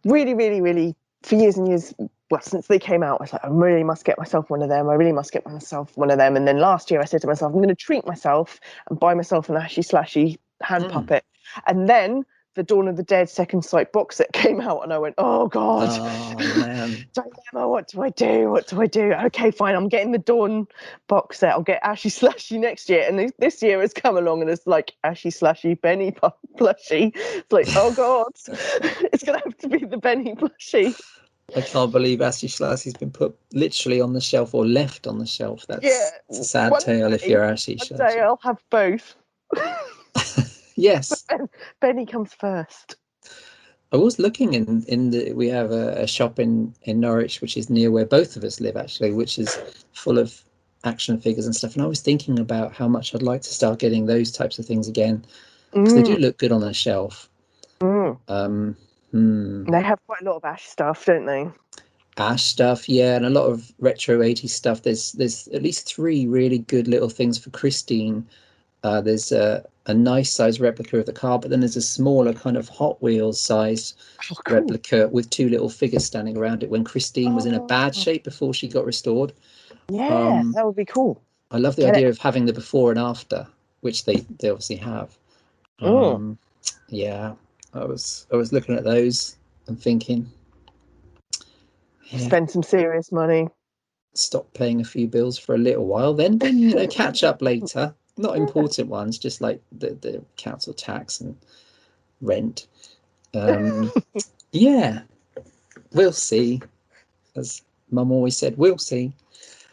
Really, really, really, for years and years. Well, since they came out, I was like, I really must get myself one of them. I really must get myself one of them. And then last year, I said to myself, I'm going to treat myself and buy myself an Ashy Slashy hand puppet. And then the Dawn of the Dead Second Sight box set came out, and I went, oh god, Oh man. dilemma. What do I do? What do I do? Okay, fine. I'm getting the Dawn box set. I'll get Ashy Slashy next year. And this year has come along, and it's like Ashy Slashy Benny plushie. It's like, oh god, it's gonna have to be the Benny plushie. I can't believe Ashley Schlassy's been put literally on the shelf or left on the shelf. It's a sad tale if you're Ashley One Schlashy. day I'll have both. Yes. Benny comes first. I was looking we have a shop in Norwich, which is near where both of us live actually, which is full of action figures and stuff. And I was thinking about how much I'd like to start getting those types of things again, because they do look good on the shelf. They have quite a lot of Ash stuff, don't they? Ash stuff, yeah, and a lot of retro 80s stuff. There's at least three really good little things for Christine. There's a nice size replica of the car, but then there's a smaller kind of Hot Wheels sized replica with two little figures standing around it when Christine was in a bad shape before she got restored. Yeah, that would be cool. I love the idea of having the before and after, which they obviously have. Yeah, I was looking at those and thinking, spend some serious money. Stop paying a few bills for a little while, then catch up later. Not important ones, just like the council tax and rent. Yeah, we'll see. As Mum always said, we'll see.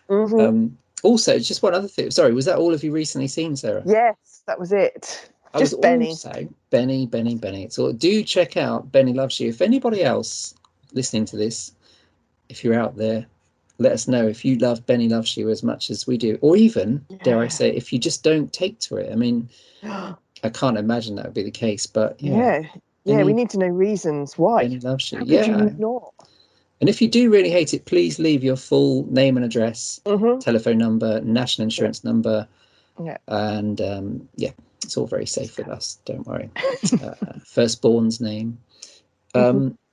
Also, just one other thing. Sorry, was that all of you recently seen, Sarah? Yes, that was it. Just Benny. Also, Benny. So do check out Benny Loves You. If anybody else listening to this, if you're out there, let us know if you love Benny Loves You as much as we do, or even, dare I say, if you just don't take to it. I mean, I can't imagine that would be the case, but yeah, we need to know reasons why. Benny Loves You. How could you not? And if you do really hate it, please leave your full name and address, telephone number, national insurance number, and it's all very safe with us. Don't worry. Firstborn's name.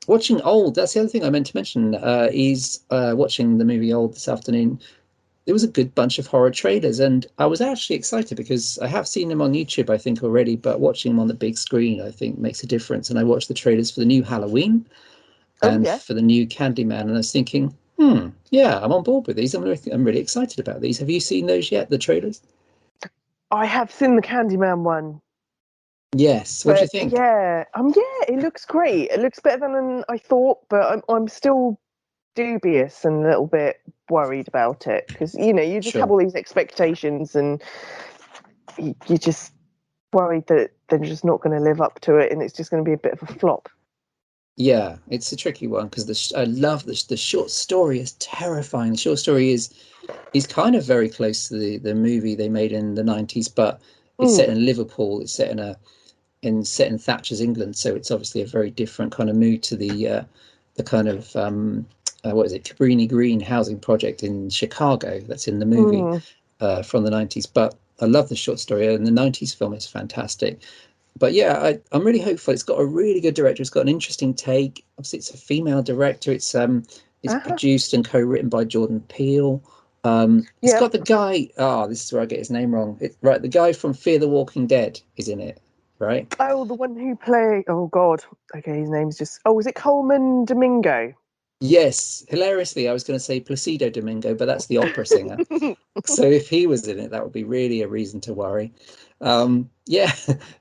Watching Old, that's the other thing I meant to mention, is watching the movie Old this afternoon. There was a good bunch of horror trailers, and I was actually excited because I have seen them on YouTube, I think, already, but watching them on the big screen, I think, makes a difference. And I watched the trailers for the new Halloween and for the new Candyman, and I was thinking, Yeah, I'm on board with these. I'm really excited about these. Have you seen those yet? The trailers? I have seen the Candyman one. Yes. What do you But think? yeah, it looks great. It looks better than I thought, but I'm still dubious and a little bit worried about it because you just have Sure. all these expectations and you're just worried that they're just not going to live up to it and it's just going to be a bit of a flop. Yeah, it's a tricky one because I love the short story is terrifying. The short story is kind of very close to the movie they made in the 90s, but it's Mm, set in Liverpool. It's set in Thatcher's England, so it's obviously a very different kind of mood to the kind of what is it, Cabrini Green housing project in Chicago that's in the movie mm. from the 90s. But I love the short story, and the 90s film is fantastic. But yeah, I'm really hopeful. It's got a really good director. It's got an interesting take. Obviously, it's a female director. It's Uh-huh. produced and co-written by Jordan Peele. It's Yeah. got the guy. This is where I get his name wrong. Right, the guy from Fear the Walking Dead is in it, right? Oh, the one who played. Oh God. Okay, his name's just. Oh, was it Coleman Domingo? Yes, hilariously, I was going to say Placido Domingo, but that's the opera singer. So if he was in it, that would be really a reason to worry. Yeah,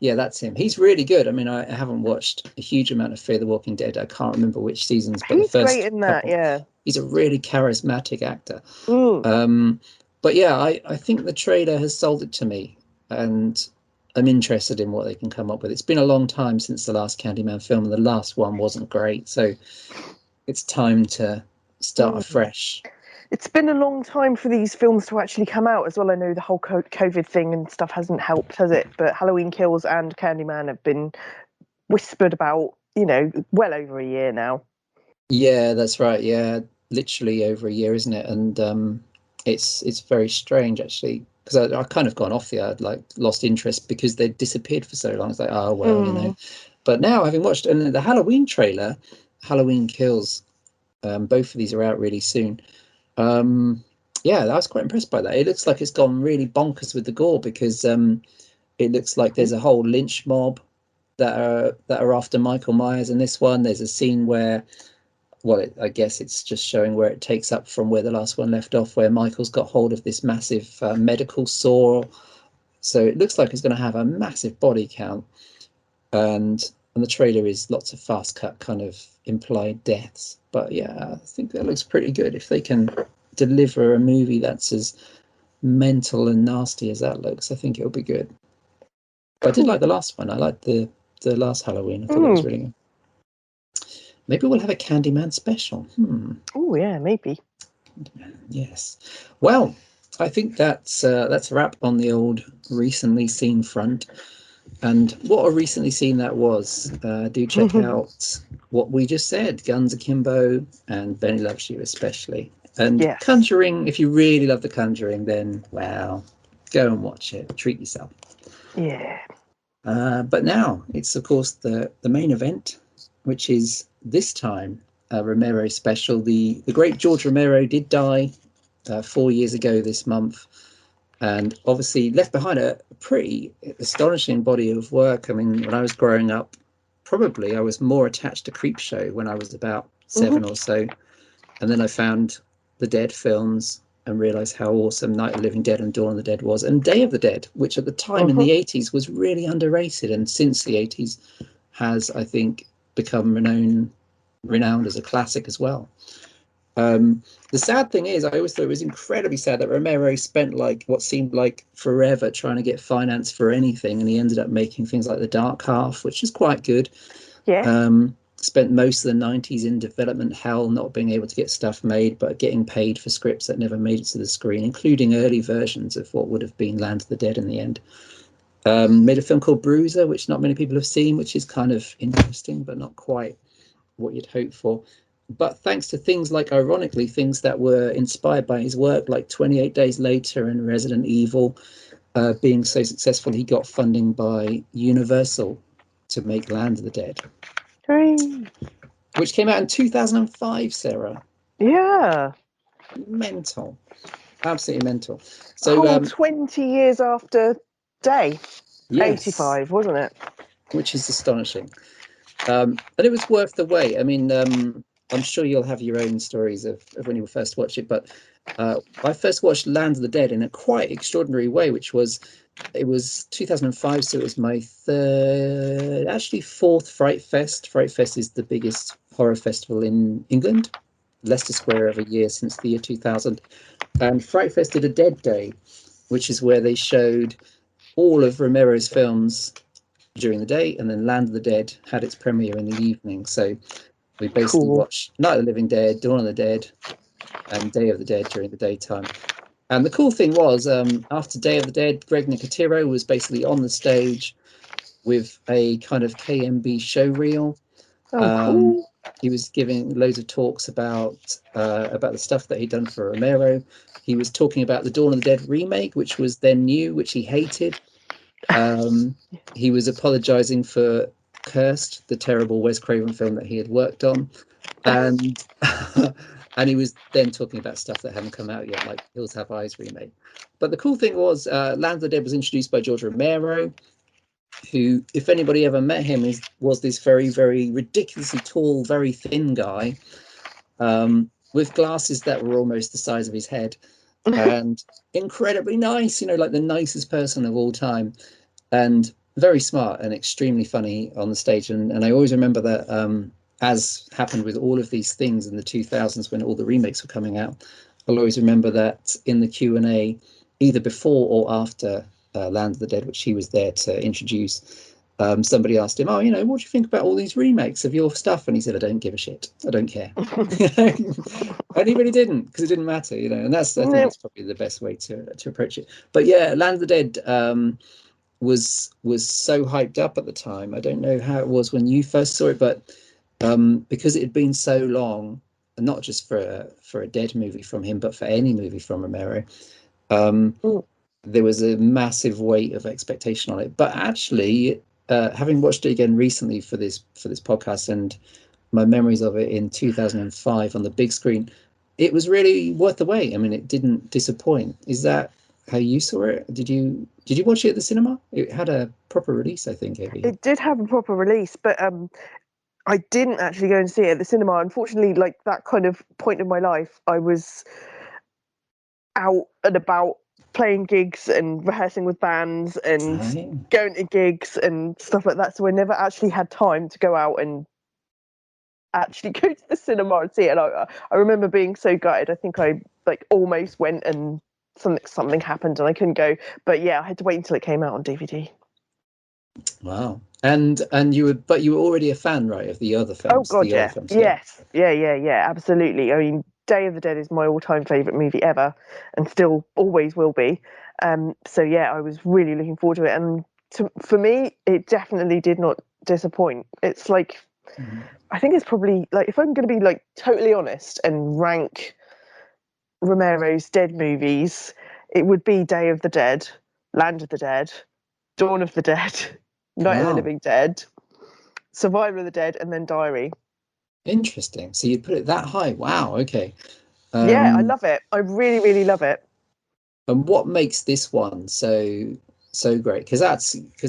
yeah, that's him. He's really good. I mean, I haven't watched a huge amount of Fear the Walking Dead. I can't remember which seasons, but the He's great first in that. couple. Yeah. He's a really charismatic actor. Mm. But yeah, I think the trailer has sold it to me, and I'm interested in what they can come up with. It's been a long time since the last Candyman film, and the last one wasn't great, so it's time to start Mm. afresh. It's been a long time for these films to actually come out as well. I know the whole COVID thing and stuff hasn't helped, has it? But Halloween Kills and Candyman have been whispered about, well over a year now. Yeah, that's right. Yeah, literally over a year, isn't it? And it's very strange actually because I kind of gone off I'd like lost interest because they'd disappeared for so long. It's like, oh well, you know. Mm. But now having watched and the Halloween trailer, Halloween Kills, both of these are out really soon. Um, yeah, I was quite impressed by that. It looks like it's gone really bonkers with the gore because it looks like there's a whole lynch mob that are after Michael Myers in this one. There's a scene where I guess it's just showing where it takes up from where the last one left off, where Michael's got hold of this massive medical saw. So it looks like it's going to have a massive body count, and the trailer is lots of fast cut kind of implied deaths. But yeah, I think that looks pretty good if they can deliver a movie that's as mental and nasty as that looks. I think it'll be good. But I did like Cool. the last one. I liked the last Halloween. I thought that was Mm. really good. Maybe we'll have a Candyman special. Oh yeah, maybe. Yes. Well, I think that's a wrap on the old recently seen front. And what a recently seen that was. Do check out what we just said, Guns Akimbo and Benny Loves You especially. And Yes. Conjuring, if you really love The Conjuring, then wow, go and watch it. Treat yourself. Yeah. But now it's of course the main event, which is this time a Romero special. The great George Romero did die 4 years ago this month, and obviously left behind a pretty astonishing body of work. I mean, when I was growing up, probably I was more attached to Creepshow when I was about Hmm. 7 or so, and then I found the Dead films and realized how awesome Night of the Living Dead and Dawn of the Dead was, and Day of the Dead, which at the time in Hmm. the 80s was really underrated, and since the 80s has, I think, become renowned as a classic as well. The sad thing is, I always thought it was incredibly sad that Romero spent like what seemed like forever trying to get finance for anything, and he ended up making things like The Dark Half, which is quite good. Yeah. Spent most of the 90s in development hell, not being able to get stuff made, but getting paid for scripts that never made it to the screen, including early versions of what would have been Land of the Dead in the end. Made a film called Bruiser, which not many people have seen, which is kind of interesting, but not quite what you'd hope for. But thanks to things like, ironically, things that were inspired by his work, like 28 Days Later and Resident Evil, being so successful, he got funding by Universal to make Land of the Dead, Hooray. which came out in 2005, Sarah. Yeah. Mental. Absolutely mental. A So, whole 20 years after Day. yes, 85, wasn't it? which is astonishing. And it was worth the wait. I mean, I'm sure you'll have your own stories of when you first watched it, but I first watched Land of the Dead in a quite extraordinary way, which was it was 2005, so it was my third, actually fourth Fright Fest. Fright Fest is the biggest horror festival in England, Leicester Square every year since the year 2000. And Fright Fest did a Dead Day, which is where they showed all of Romero's films during the day, and then Land of the Dead had its premiere in the evening. So we basically Cool. watched Night of the Living Dead, Dawn of the Dead, and Day of the Dead during the daytime. And the cool thing was, after Day of the Dead, Greg Nicotero was basically on the stage with a kind of KMB show reel. Oh, Um, cool. he was giving loads of talks about the stuff that he'd done for Romero. He was talking about the Dawn of the Dead remake, which was then new, which he hated. Um, he was apologizing for Cursed, the terrible Wes Craven film that he had worked on, and and he was then talking about stuff that hadn't come out yet, like Hills Have Eyes remake. But the cool thing was, Land of the Dead was introduced by George Romero, who, if anybody ever met him, was this very, very ridiculously tall, very thin guy, with glasses that were almost the size of his head, and incredibly nice, like the nicest person of all time, and very smart and extremely funny on the stage. And I always remember that, as happened with all of these things in the 2000s when all the remakes were coming out, I'll always remember that in the Q&A, either before or after Land of the Dead, which he was there to introduce, somebody asked him, what do you think about all these remakes of your stuff? And he said, I don't give a shit. I don't care. And he really didn't, because it didn't matter, and I think No, that's probably the best way to approach it. But yeah, Land of the Dead, was so hyped up at the time. I don't know how it was when you first saw it, but because it had been so long, and not just for a Dead movie from him, but for any movie from Romero, um, mm, there was a massive weight of expectation on it. But actually, having watched it again recently for this podcast, and my memories of it in 2005 on the big screen, it was really worth the wait. I mean, it didn't disappoint. Is that how you saw it? Did you watch it at the cinema? It had a proper release, I think, over here. it did have a proper release, but I didn't actually go and see it at the cinema. Unfortunately, like that kind of point in my life, I was out and about playing gigs and rehearsing with bands and Right. going to gigs and stuff like that. So I never actually had time to go out and actually go to the cinema and see it. And I remember being so gutted. I think I like almost went and something happened and I couldn't go. But yeah, I had to wait until it came out on DVD. Wow. And you were already a fan, right, of the other Oh films, God, the older yeah, films, yeah. yes, yeah, absolutely. I mean, Day of the Dead is my all-time favorite movie ever, and still always will be. So yeah, I was really looking forward to it, and for me, it definitely did not disappoint. It's like Mhm. I think it's probably like if I'm going to be like totally honest and rank Romero's Dead movies, it would be Day of the Dead, Land of the Dead, Dawn of the Dead, Night of the Wow. Living Dead, Survivor of the Dead, and then Diary. Interesting. So you'd put it that high. Wow. Okay. Yeah, I Um, love it. I really, really love it. and what makes this one so great? Because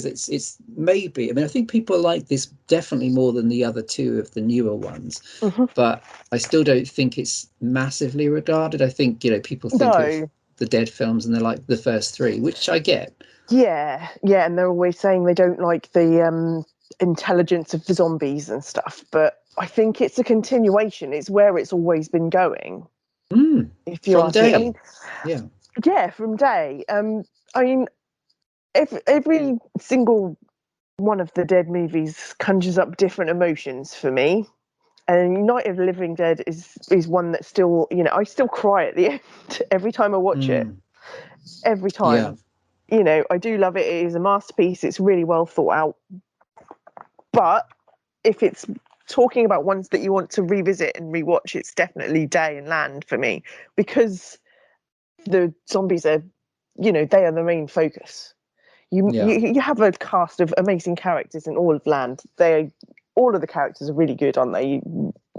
it's maybe, I mean, I think people like this definitely more than the other two of the newer ones, Mhm. but I still don't think it's massively regarded. I think, people think of No, the Dead films and they're like the first three, which I get. yeah, and they're always saying they don't like the intelligence of the zombies and stuff, but I think it's a continuation. It's where it's always been going, Mm, if you from ask me. I mean, day. Yeah. yeah, from day. I mean, every single one of the Dead movies conjures up different emotions for me. And Night of the Living Dead is one that still, I still cry at the end every time I watch it. Mm, Every yeah. time. I do love it. It is a masterpiece. It's really well thought out. But if it's talking about ones that you want to revisit and rewatch, it's definitely Day and Land for me because the zombies are, they are the main focus. You Yeah. you, you have a cast of amazing characters in all of Land. All of the characters are really good, aren't they?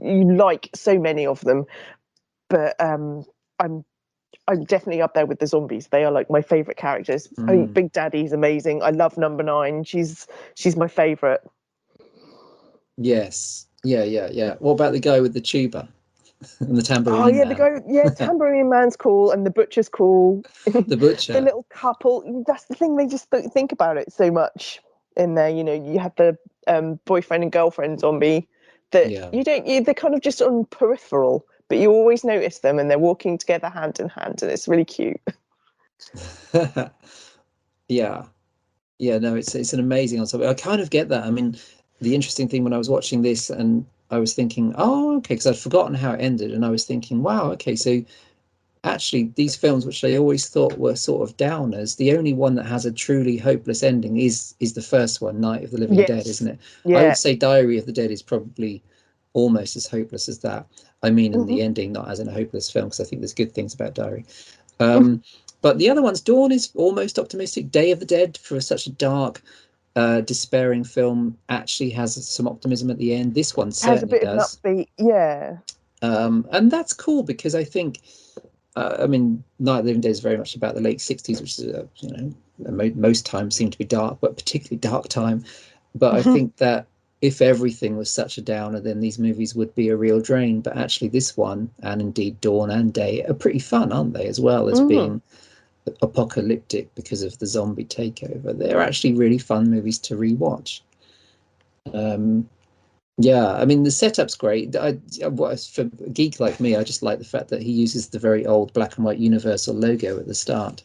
You like so many of them, but I'm I'm definitely up there with the zombies. They are like my favorite characters. I mean, Mm. Big Daddy's amazing. I love Number 9. She's my favorite. Yes. Yeah. What about the guy with the tuba and the Oh tambourine yeah, the man? guy, yeah, Tambourine Man's cool, and the Butcher's cool. The The butcher. little couple. That's the thing. They just don't think about it so much in there. You know, you have the boyfriend and girlfriend zombie that Yeah. you don't. They're kind of just on peripheral, but you always notice them, and they're walking together hand in hand, and it's really cute. Yeah. Yeah, no, it's an amazing ensemble. I kind of get that. I mean, the interesting thing when I was watching this and I was thinking, oh, okay, because I'd forgotten how it ended, and I was thinking, wow, okay, so actually these films, which I always thought were sort of downers, the only one that has a truly hopeless ending is the first one, Night of the Living Dead, Yes. isn't it? I would Yeah. say Diary of the Dead is probably almost as hopeless as that. I mean, in Hmm. the ending, not as in a hopeless film, because I think there's good things about Diary. Um, but the other ones, Dawn is almost optimistic. Day of the Dead, for such a dark, despairing film, actually has some optimism at the end. This one Has a certainly bit of an does. upbeat. Yeah. And that's cool because I think, I mean, Night of the Living Dead is very much about the late 60s, which is, most times seem to be dark, but particularly dark time. But I think that if everything was such a downer, then these movies would be a real drain. But actually, this one, and indeed Dawn and Day, are pretty fun, aren't they, as well as Mm. being apocalyptic because of the zombie takeover. They're actually really fun movies to rewatch. Um, yeah, I mean the setup's great. For a geek like me, I just like the fact that he uses the very old black and white Universal logo at the start,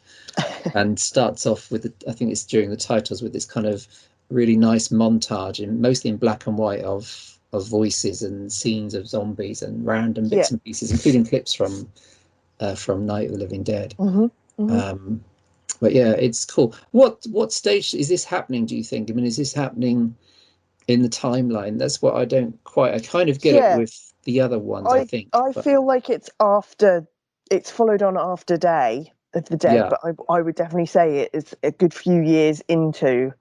and starts off with I think it's during the titles with this kind of really nice montage, in mostly in black and white of voices and scenes of zombies and random Yeah. bits and pieces, including clips from Night of the Living Dead. Hmm. Hmm. Um, but yeah, it's cool. What stage is this happening, do you think? I mean, is this happening in the timeline? That's what I don't quite. I kind of get it Yeah. with the other ones, I I think. I But feel like it's after. It's followed on after Day of the Dead, yeah, but I would definitely say it is a good few years into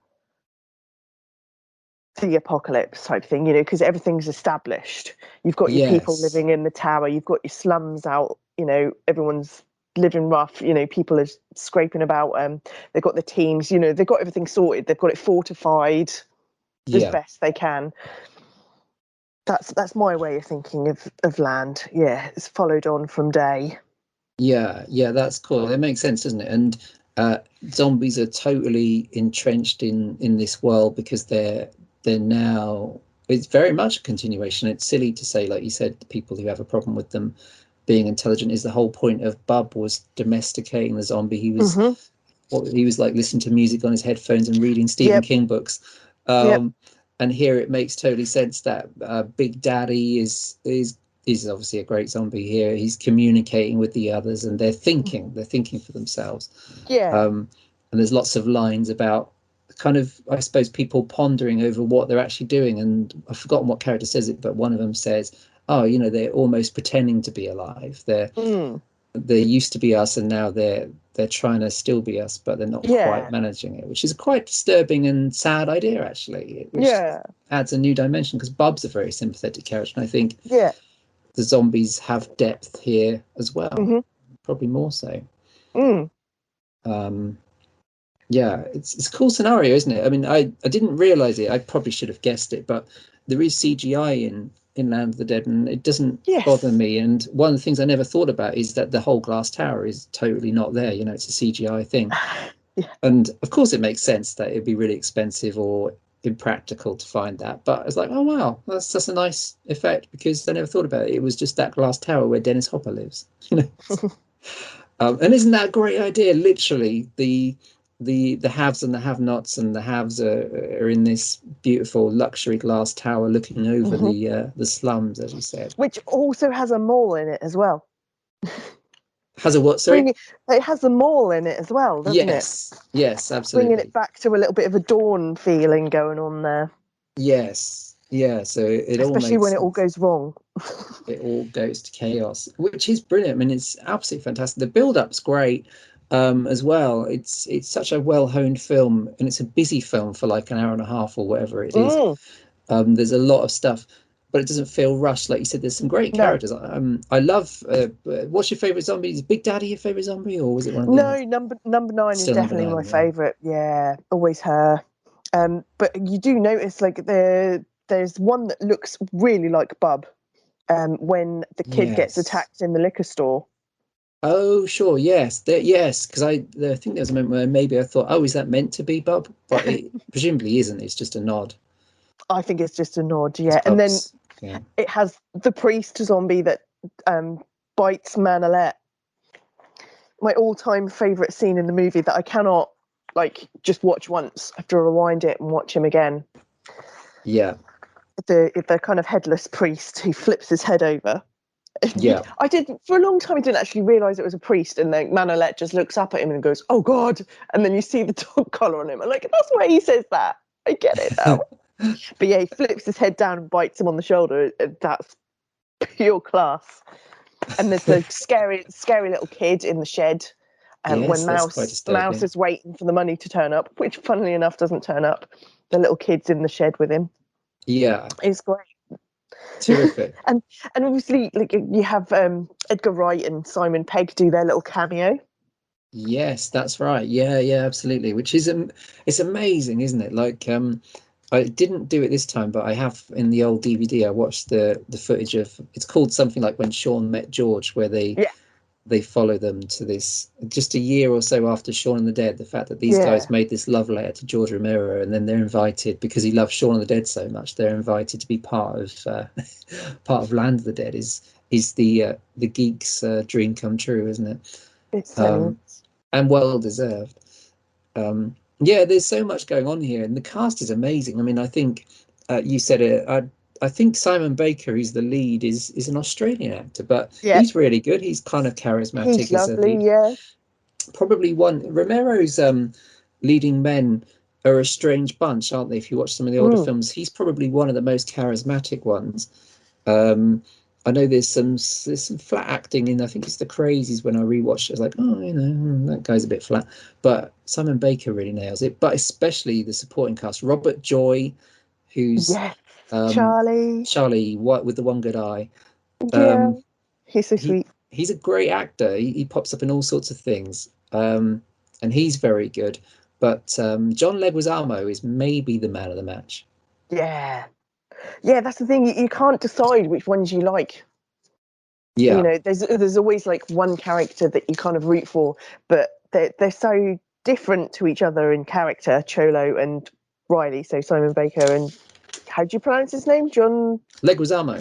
the apocalypse type thing, you know, because everything's established. You've got your people yes, living in the tower, you've got your slums out, you know, everyone's living rough, you know, people are scraping about, they've got the teams, you know, they've got everything sorted, they've got it fortified as yeah, best they can. That's my way of thinking of land. Yeah, it's followed on from Day. yeah. That's cool. It makes sense, doesn't it? And uh, zombies are totally entrenched in this world because they're now. It's very much a continuation. It's silly to say, like you said, the people who have a problem with them being intelligent is the whole point of Bub was domesticating the zombie. Hmm. He was like listening to music on his headphones and reading Stephen Yep. King books. Yep. And here it makes totally sense that Big Daddy is obviously a great zombie here. He's communicating with the others, and they're thinking for themselves. Yeah. And there's lots of lines about kind of, I suppose, people pondering over what they're actually doing. And I've forgotten what character says it, but one of them says, "Oh, they're almost pretending to be alive. Mm. They used to be us, and now they're trying to still be us, but they're not quite Yeah. managing it," which is a quite disturbing and sad idea, actually, which Yeah. adds a new dimension because Bub's a very sympathetic character, and I think Yeah. the zombies have depth here as well, Hmm. probably more so. Mm. Um, yeah, it's a cool scenario, isn't it? I mean, I didn't realize it. I probably should have guessed it, but there is CGI in Land of the Dead, and it doesn't bother Yes. me. And one of the things I never thought about is that the whole glass tower is totally not there. It's a CGI thing. Yeah. And of course, it makes sense that it'd be really expensive or impractical to find that. But it's like, oh wow, that's a nice effect because I never thought about it. It was just that glass tower where Dennis Hopper lives. And isn't that a great idea? Literally, the haves and the have-nots, and the haves are in this beautiful luxury glass tower looking over Hmm. the slums, as you said. Which also has a mall in it as well. Has a what? Sorry. Bringing it has a mall in it as well, doesn't it? Yes, Bringing it absolutely. back to a little bit of a dawn feeling going on there, Yes, yeah. So it all especially makes when it all sense. goes wrong. It all goes to chaos, which is brilliant. I mean, it's absolutely fantastic. The build-up's great as well. It's such a well-honed film, and it's a busy film for like an hour and a half or whatever it is. Mm, There's a lot of stuff, but it doesn't feel rushed. Like you said, there's some great no, characters. I love. What's your favorite zombie? Is Big Daddy your favorite zombie, or was it one of the no. others? Number nine is Still number definitely my nine. Yeah. favourite. Yeah, always her. But you do notice like the there's one that looks really like Bub, when the kid gets Yes. attacked in the liquor store. Oh, sure. Yes. Yes. Because I think there was a moment where maybe I thought, oh, is that meant to be Bub? But it presumably isn't. It's just a nod. I think it's just a nod, Because yeah. And then Bub's, yeah. it has the priest zombie that bites Manolette. My all-time favourite scene in the movie that I cannot just watch once. I have to rewind it and watch him again. Yeah. The kind of headless priest who flips his head over. Yeah. I did for a long time. I didn't actually realise it was a priest, and then Manolette just looks up at him and goes, "Oh God!" And then you see the dog collar on him. I'm like, that's why he says that. I get it now. But yeah, he flips his head down and bites him on the shoulder. That's pure class. And there's the scary little kid in the shed. Yes, When that's quite Mouse disturbing. is waiting for the money to turn up, which funnily enough doesn't turn up. The little kid's in the shed with him. Yeah. It's great. Terrific. and obviously, you have Edgar Wright and Simon Pegg do their little cameo. Yes, that's right. Yeah, yeah, absolutely. Which is it's amazing, isn't it? Like I didn't do it this time, but I have in the old DVD. I watched the footage of it's called something like When Sean Met George, where Yeah, they follow them to this just a year or so after Shaun of the Dead. The fact that these yeah. guys made this love letter to George Romero, and then they're invited because he loves Shaun of the Dead so much. They're invited to be part of Land of the Dead. Is the geek's dream come true, isn't it? It certainly Um, and well deserved. Yeah, there's so much going on here, and the cast is amazing. I mean, I think you said it. I think Simon Baker, who's the lead, is an Australian actor, but yeah. he's really good. He's kind of He's charismatic as a lovely. lead. Yeah. Probably one Romero's leading men are a strange bunch, aren't they? If you watch some of the older Mm. films, he's probably one of the most charismatic ones. Um, I know there's some flat acting in. I think it's The Crazies. When I rewatched it, I was like, oh, that guy's a bit flat. But Simon Baker really nails it. But especially the supporting cast. Robert Joy, who's Yes. um, Charlie. Charlie, what with the one good eye. Yeah. Um, He's so he sweet. he's a great actor. He pops up in all sorts of things, and he's very good. But John Leguizamo is maybe the man of the match. Yeah. Yeah, that's the thing. You can't decide which ones you like. Yeah, There's always one character that you kind of root for, but they're so different to each other in character, Cholo and Riley. So Simon Baker and how do you pronounce his name? John. Leguizamo.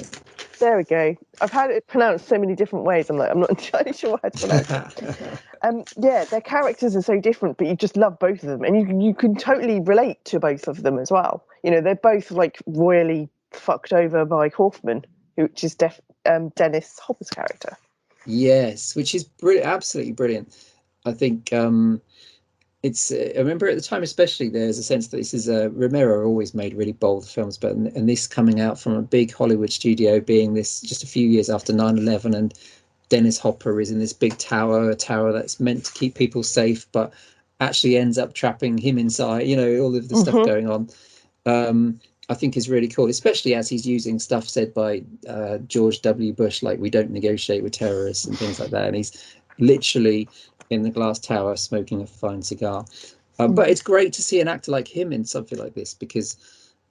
There we go. I've had it pronounced so many different ways. I'm not entirely sure how to pronounce it. Yeah, their characters are so different, but you just love both of them, and you can totally relate to both of them as well. They're both royally fucked over by Hoffman, which is Dennis Hopper's character. Yes, which is brilliant, absolutely brilliant. I think I remember at the time, especially, there's a sense that this is Romero always made really bold films, but and this coming out from a big Hollywood studio, being this just a few years after 9/11, and Dennis Hopper is in this big tower, a tower that's meant to keep people safe, but actually ends up trapping him inside. All of the stuff Mm-hmm. going on. I think is really cool, especially as he's using stuff said by George W. Bush, like we don't negotiate with terrorists and things like that. And he's literally in the glass tower smoking a fine cigar. But it's great to see an actor like him in something like this because,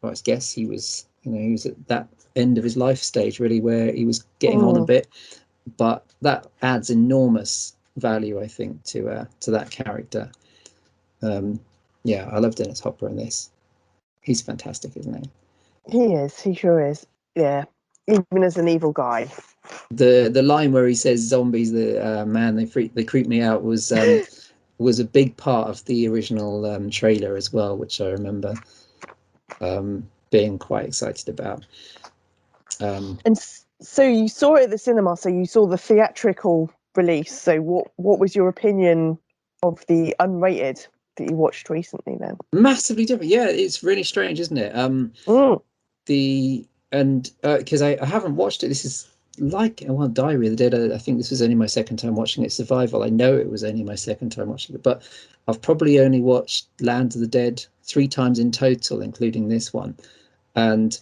well, I guess he was at that end of his life stage, really, where he was getting on a bit. But that adds enormous value, I think, to that character. Yeah, I love Dennis Hopper in this. He's fantastic, isn't he? He is. He sure is. Yeah. Even as an evil guy. The line where he says zombies, the man, they creep me out, was a big part of the original trailer as well, which I remember being quite excited about. And so you saw it at the cinema. So you saw the theatrical release. So what was your opinion of the unrated that you watched recently then? Massively different. Yeah, it's really strange, isn't it? Mm. Because I haven't watched it. This is like Diary of the Dead. I think this was only my second time watching it. Survival, I know it was only my second time watching it, but I've probably only watched Land of the Dead 3 times in total, including this one. And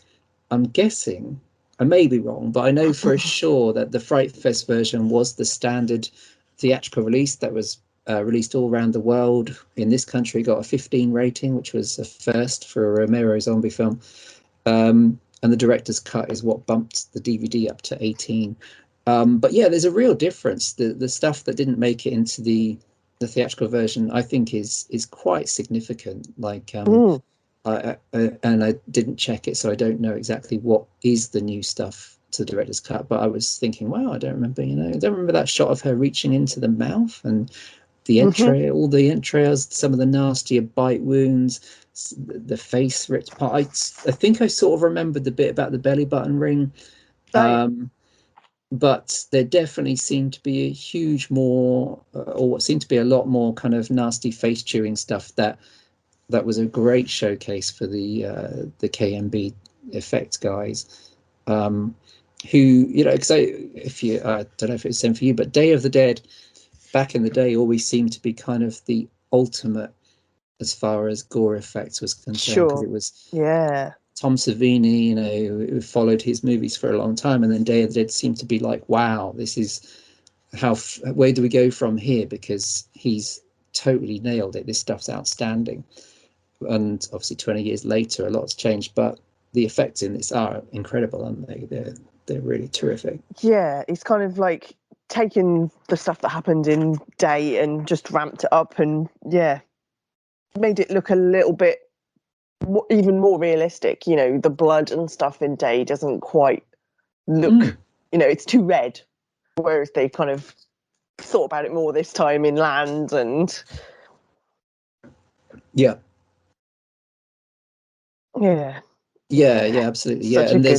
I'm guessing, I may be wrong, but I know for sure that the Fright Fest version was the standard theatrical release that was released all around the world. In this country, got a 15 rating, which was a first for a Romero zombie film. And the director's cut is what bumped the DVD up to 18. But yeah, there's a real difference. The stuff that didn't make it into the theatrical version, I think, is quite significant. Like, Mm. and I didn't check it, so I don't know exactly what is the new stuff to the director's cut. But I was thinking, wow, I don't remember. I don't remember that shot of her reaching into the mouth and the Hmm. entrail, all the entrails, some of the nastier bite wounds, the face ripped apart. I think I sort of remembered the bit about the belly button ring. Oh, yeah. But there definitely seemed to be a huge more, or what seemed to be a lot more kind of nasty face chewing stuff that was a great showcase for the KMB effects guys, who because if you I don't know if it's the same for you, but Day of the Dead back in the day always seemed to be kind of the ultimate as far as gore effects was concerned, because Sure. it was Yeah. Tom Savini, who followed his movies for a long time, and then Day of the Dead seemed to be like, wow, this is where do we go from here? Because he's totally nailed it. This stuff's outstanding. And obviously, 20 years later, a lot's changed, but the effects in this are incredible, aren't they? They're really terrific. Yeah. It's kind of like taken the stuff that happened in Day and just ramped it up and, yeah, made it look a little bit even more realistic. The blood and stuff in Day doesn't quite look, it's too red. Whereas they've kind of thought about it more this time in Land and Yeah. yeah, Yeah, absolutely. Yeah, such a and good.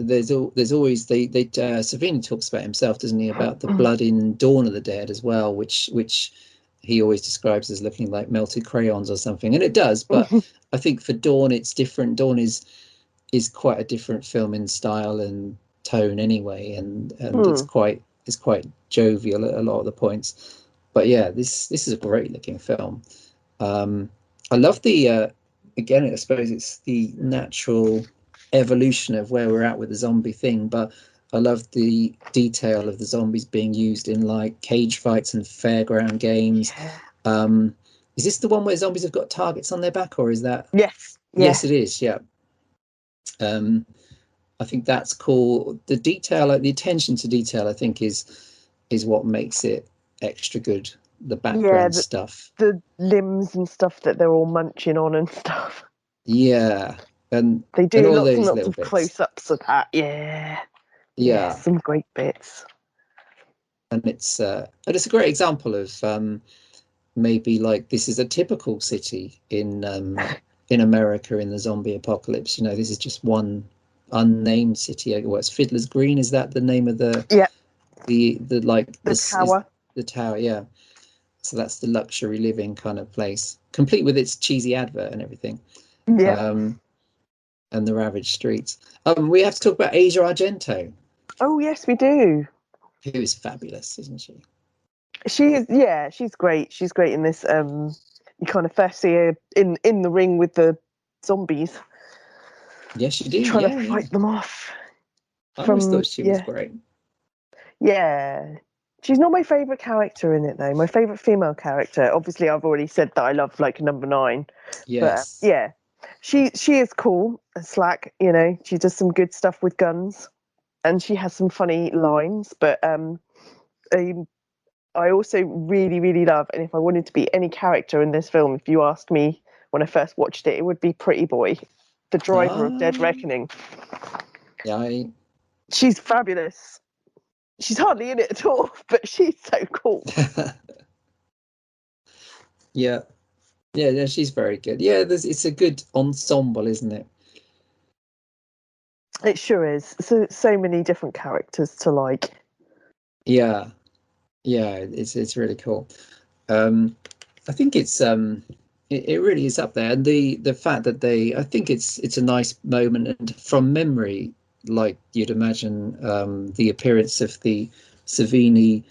there's always Savini talks about himself, doesn't he, about the blood in Dawn of the Dead as well, which he always describes as looking like melted crayons or something, and it does. But I think for Dawn, it's different. Dawn is quite a different film in style and tone anyway, and it's quite jovial at a lot of the points. But yeah, this is a great looking film. I love again, I suppose it's the natural evolution of where we're at with the zombie thing, but I love the detail of the zombies being used in like cage fights and fairground games. Yeah. Is this the one where zombies have got targets on their back, or is that? Yes. Yeah. Yes, it is. Yeah. Um, I think that's cool. The detail, like the attention to detail, I think is what makes it extra good. The Yeah. background stuff. The limbs and stuff that they're all munching on and stuff. Yeah, and They and do all lots and those lots little of bits. close-ups of that. Yeah. Yeah. Yeah, Some great bits. and it's a great example of maybe like this is a typical city in America in the zombie apocalypse. This is just one unnamed city. What's Fiddler's Green? Is that the name of Yeah. the like The this is tower. the tower? Yeah. So that's the luxury living kind of place, complete with its cheesy advert and everything. Yeah. Um, and the ravaged streets. We have to talk about Asia Argento, Oh yes, we do. who is fabulous, isn't she? She is. Yeah, she's great. She's great in this. You kind of first see her in the ring with the zombies, Yes, you do. trying to Yeah, yeah. fight them off. I always From thought she was yeah, great. yeah. She's not my favourite character in it though. My favourite female character. Obviously, I've already said that I love like number 9, but Yes. yeah, she is cool and slack. She does some good stuff with guns, and she has some funny lines. But I also really, really love, and if I wanted to be any character in this film, if you asked me when I first watched it, it would be Pretty Boy, the driver of Dead Ah, Reckoning. yeah, She's fabulous. She's hardly in it at all, but she's so cool. yeah, yeah. She's very good. Yeah, it's a good ensemble, isn't it? It sure is. So many different characters to like. Yeah, yeah. It's really cool. I think it really is up there, and the fact that I think it's a nice moment, and from memory, like you'd imagine, the appearance of the Savini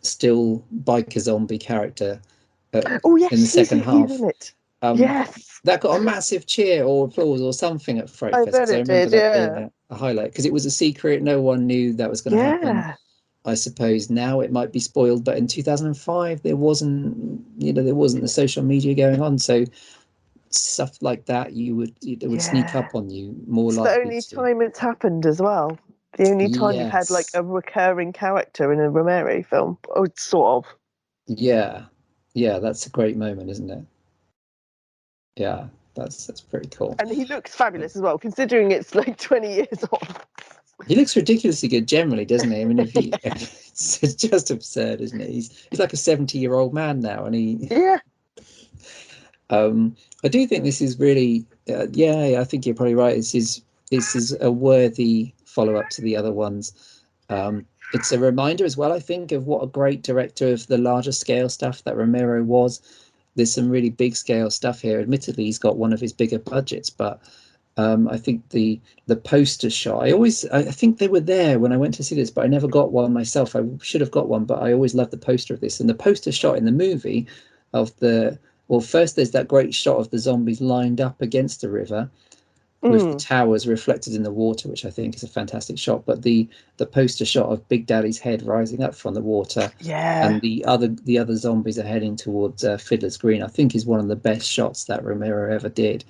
still biker zombie character Oh in the yes, second he's half. in it. Um, Yes, that got a massive cheer or applause or something at Fright I Fest, bet because I it remember did. that being Yeah, a highlight, because it was a secret. No one knew that was going to happen. yeah. I suppose now it might be spoiled, but in 2005 there wasn't the social media going on, so stuff like that, it would sneak Yeah. up on you more It's the likely only to. time it's happened as well. The only time you've had like Yes. a recurring character in a Romero film, or sort of. Yeah. Yeah, that's a great moment, isn't it? Yeah, that's pretty cool. And he looks fabulous as well, considering it's like 20 years old. He looks ridiculously good generally, doesn't he? I mean, if he it's just absurd, isn't it? He's like a 70-year-old man now, and he Yeah. I do think this is really yeah, I think you're probably right. This is a worthy follow-up to the other ones. It's a reminder as well, I think, of what a great director of the larger scale stuff that Romero was. There's some really big scale stuff here. Admittedly, he's got one of his bigger budgets, but I think the poster shot. I think they were there when I went to see this, but I never got one myself. I should have got one, but I always loved the poster of this. And the poster shot in the movie of the well, first there's that great shot of the zombies lined up against the river with the Mm. towers reflected in the water, which I think is a fantastic shot. But the poster shot of Big Daddy's head rising up from the water, Yeah. and the other zombies are heading towards Fiddler's Green, I think is one of the best shots that Romero ever did.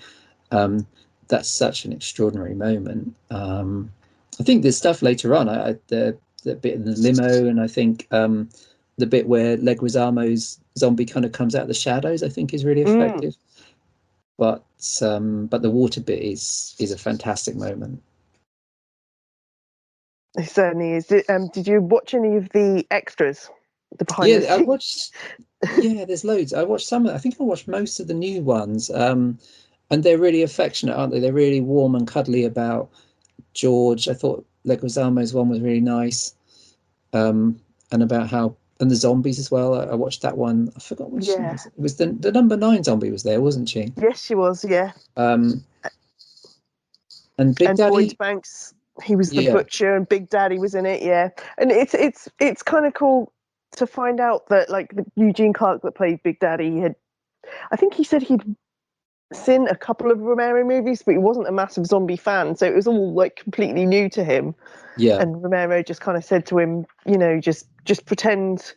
Um, that's such an extraordinary moment. I think there's stuff later on. The bit in the limo, and I think the bit where Leguizamo's zombie kind of comes out of the shadows, I think is really Mm. effective. But the water bit is a fantastic moment. It certainly is. Did you watch any of the extras? The behind the Yeah, I scenes? watched. Yeah, there's loads. I watched some. I think I watched most of the new ones. And they're really affectionate, aren't they? They're really warm and cuddly about George. I thought Leguizamo's one was really nice. And about how and the zombies as well. I watched that one. I forgot which one Yeah. was it. It was the number 9 zombie was there, wasn't she? Yes, she was. Yeah. Um, and Big And Boyd Daddy, Banks, he was the yeah, butcher, and Big Daddy was in it. Yeah. And it's kind of cool to find out that like the Eugene Clark that played Big Daddy had. I think he said he'd seen a couple of Romero movies, but he wasn't a massive zombie fan, so it was all like completely new to him. yeah, And Romero just kind of said to him, just pretend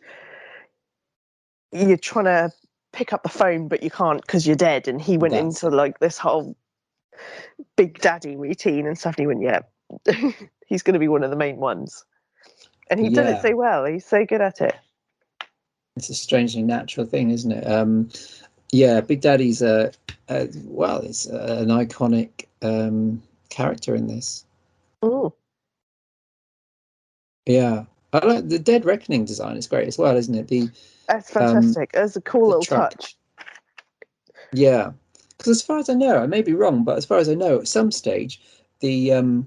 you're trying to pick up the phone, but you can't because you're dead. And he went that's into it. like this whole Big Daddy routine and stuff. And he went, yeah, he's going to be one of the main ones. And he did it Yeah, so well. He's so good at it. it's a strangely natural thing, isn't it? Yeah, Big Daddy's well, it's an iconic character in this. Mm, Yeah, I like the Dead Reckoning design. It's great as well, isn't it? that's Um fantastic. That's a cool the little truck. touch. Yeah, because as far as I know, I may be wrong, but as far as I know, at some stage, the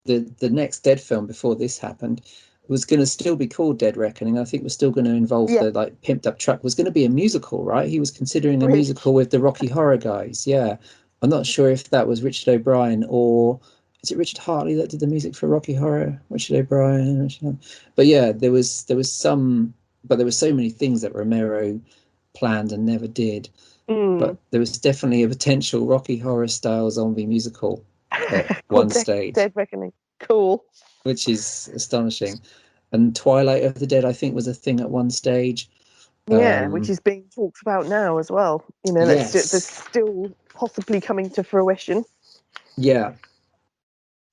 the next Dead film before this happened was going to still be called Dead Reckoning. I think was still going to involve Yeah, the like pimped up truck. Was going to be a musical, right? He was considering a really. musical with the Rocky Horror guys. Yeah, I'm not sure if that was Richard O'Brien or is it Richard Hartley that did the music for Rocky Horror? Richard O'Brien. But yeah, there was some, but there were so many things that Romero planned and never did. But Mm. there was definitely a potential Rocky Horror style zombie musical at Called one stage, Dead Reckoning. Cool. which is astonishing. And Twilight of the Dead, I think, was a thing at one stage. Yeah, which Um, is being talked about now as well. That's yes, still possibly coming to fruition. yeah,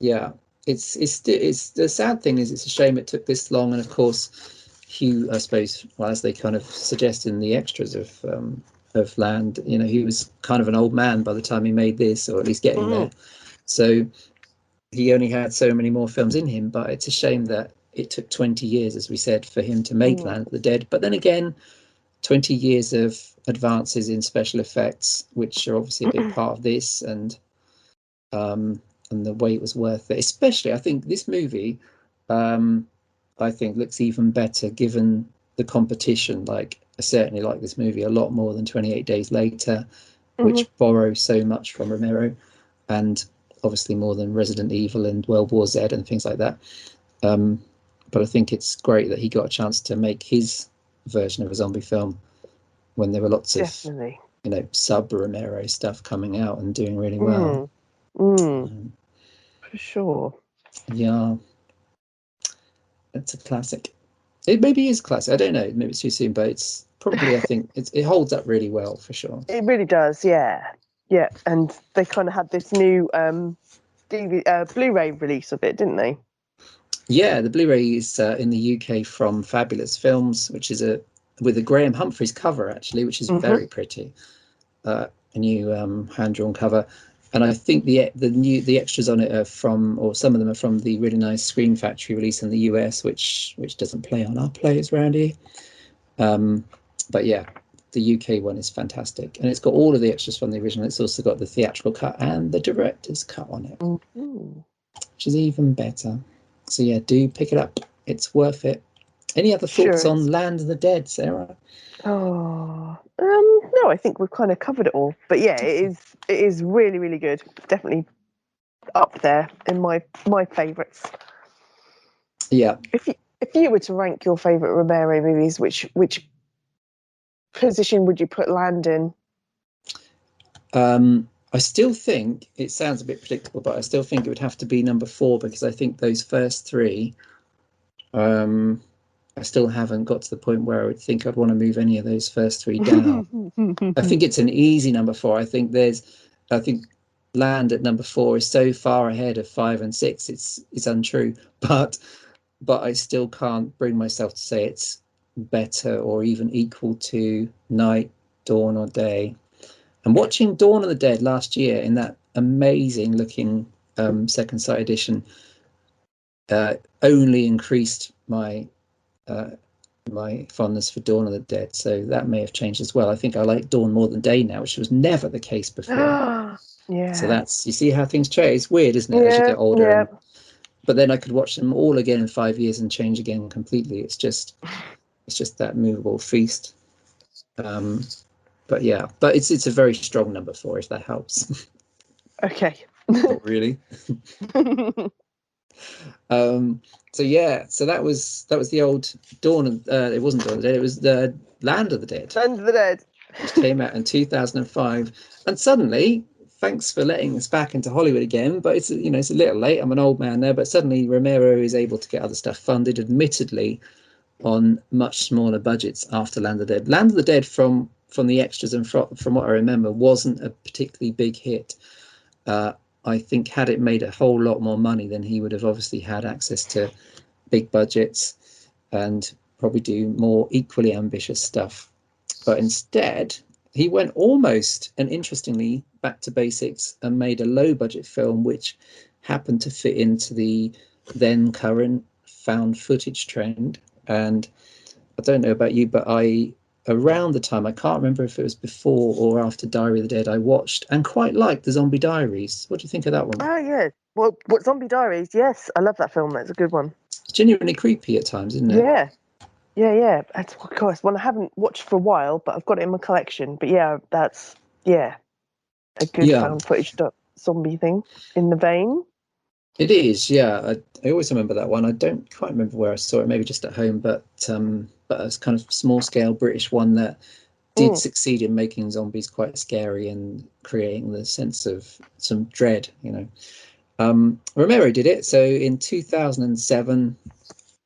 yeah. It's the sad thing is it's a shame it took this long, and of course, Hugh, I suppose, well, as they kind of suggest in the extras of Land, he was kind of an old man by the time he made this, or at least getting Mm, there. So he only had so many more films in him, but it's a shame that it took 20 years, as we said, for him to make mm. Land of the Dead. But then again, 20 years of advances in special effects, which are obviously a big part of this, um, and the wait was worth it. Especially, I think this movie, um, I think looks even better given the competition. Like I certainly like this movie a lot more than 28 Days Later, Hmm. which borrows so much from Romero, and obviously more than Resident Evil and World War Z and things like that. Um, but I think it's great that he got a chance to make his version of a zombie film when there were lots of Definitely. sub Romero stuff coming out and doing really well. Mm, mm, Um, for sure. yeah, it's a classic. It maybe is classic. I don't know. Maybe it's too soon, but it's probably. I think it holds up really well for sure. It really does, yeah. Yeah, and they kind of had this new Blu-ray release of it, didn't they? Yeah, the Blu-ray is in the UK from Fabulous Films, which is a with a Graham Humphreys cover actually, which is Hmm. very pretty. A new hand-drawn cover, and I think the extras on it are from, or some of them are from the really nice Screen Factory release in the US, which doesn't play on our players around here. Um, but yeah, the UK one is fantastic, and it's got all of the extras from the original. It's also got the theatrical cut and the director's cut on it, Hmm. which is even better. So yeah, do pick it up. It's worth it. Any other Sure thoughts on is. Land of the Dead, Sarah? Oh, no, I think we've kind of covered it all. But yeah, it is really, really good. Definitely up there in my favourites. Yeah. If you were to rank your favourite Romero movies, which position would you put Land in? I still think it sounds a bit predictable, but I still think it would have to be number four because I think those first three, um, I still haven't got to the point where I would think I'd want to move any of those first three down. I think it's an easy number four. I think Land at number four is so far ahead of five and six. It's untrue, but I still can't bring myself to say it's better or even equal to Night, Dawn, or Day. And watching Dawn of the Dead last year in that amazing looking second sight edition only increased uh, my fondness for Dawn of the Dead. So that may have changed as well. I think I like Dawn more than Day now, which was never the case before. So Yeah, that's, you see how things change. It's weird, isn't it? As you yeah, get older, yeah. and but then I could watch them all again in 5 years and change again completely. It's just that movable feast. Um, but yeah, but it's a very strong number four if that helps. Okay. Not really. Um, so yeah, so that was the old Dawn of it wasn't Dawn of the Dead, it was the Land of the Dead, Land of the Dead. which came out in 2005. And suddenly, thanks for letting us back into Hollywood again, but it's a little late. I'm an old man there, but suddenly Romero is able to get other stuff funded, admittedly on much smaller budgets after Land of the Dead. Land of the Dead from the extras and from what I remember wasn't a particularly big hit. Uh, I think had it made a whole lot more money, then he would have obviously had access to big budgets and probably do more equally ambitious stuff. But instead, he went almost and interestingly back to basics and made a low budget film, which happened to fit into the then current found footage trend. And I don't know about you, but around the time, I can't remember if it was before or after Diary of the Dead, I watched and quite liked The Zombie Diaries. What do you think of that one? Oh yeah. Well, what Zombie Diaries? Yes, I love that film. That's a good one. It's genuinely creepy at times, isn't it? Yeah, yeah. That's of course one I haven't watched for a while, but I've got it in my collection. But yeah, that's yeah a good Yeah, found footage zombie thing in the vein. it is. Yeah, I always remember that one. I don't quite remember where I saw it, maybe just at home, but it's kind of small scale British one that did Mm. succeed in making zombies quite scary and creating the sense of some dread, Romero did it. So in 2007,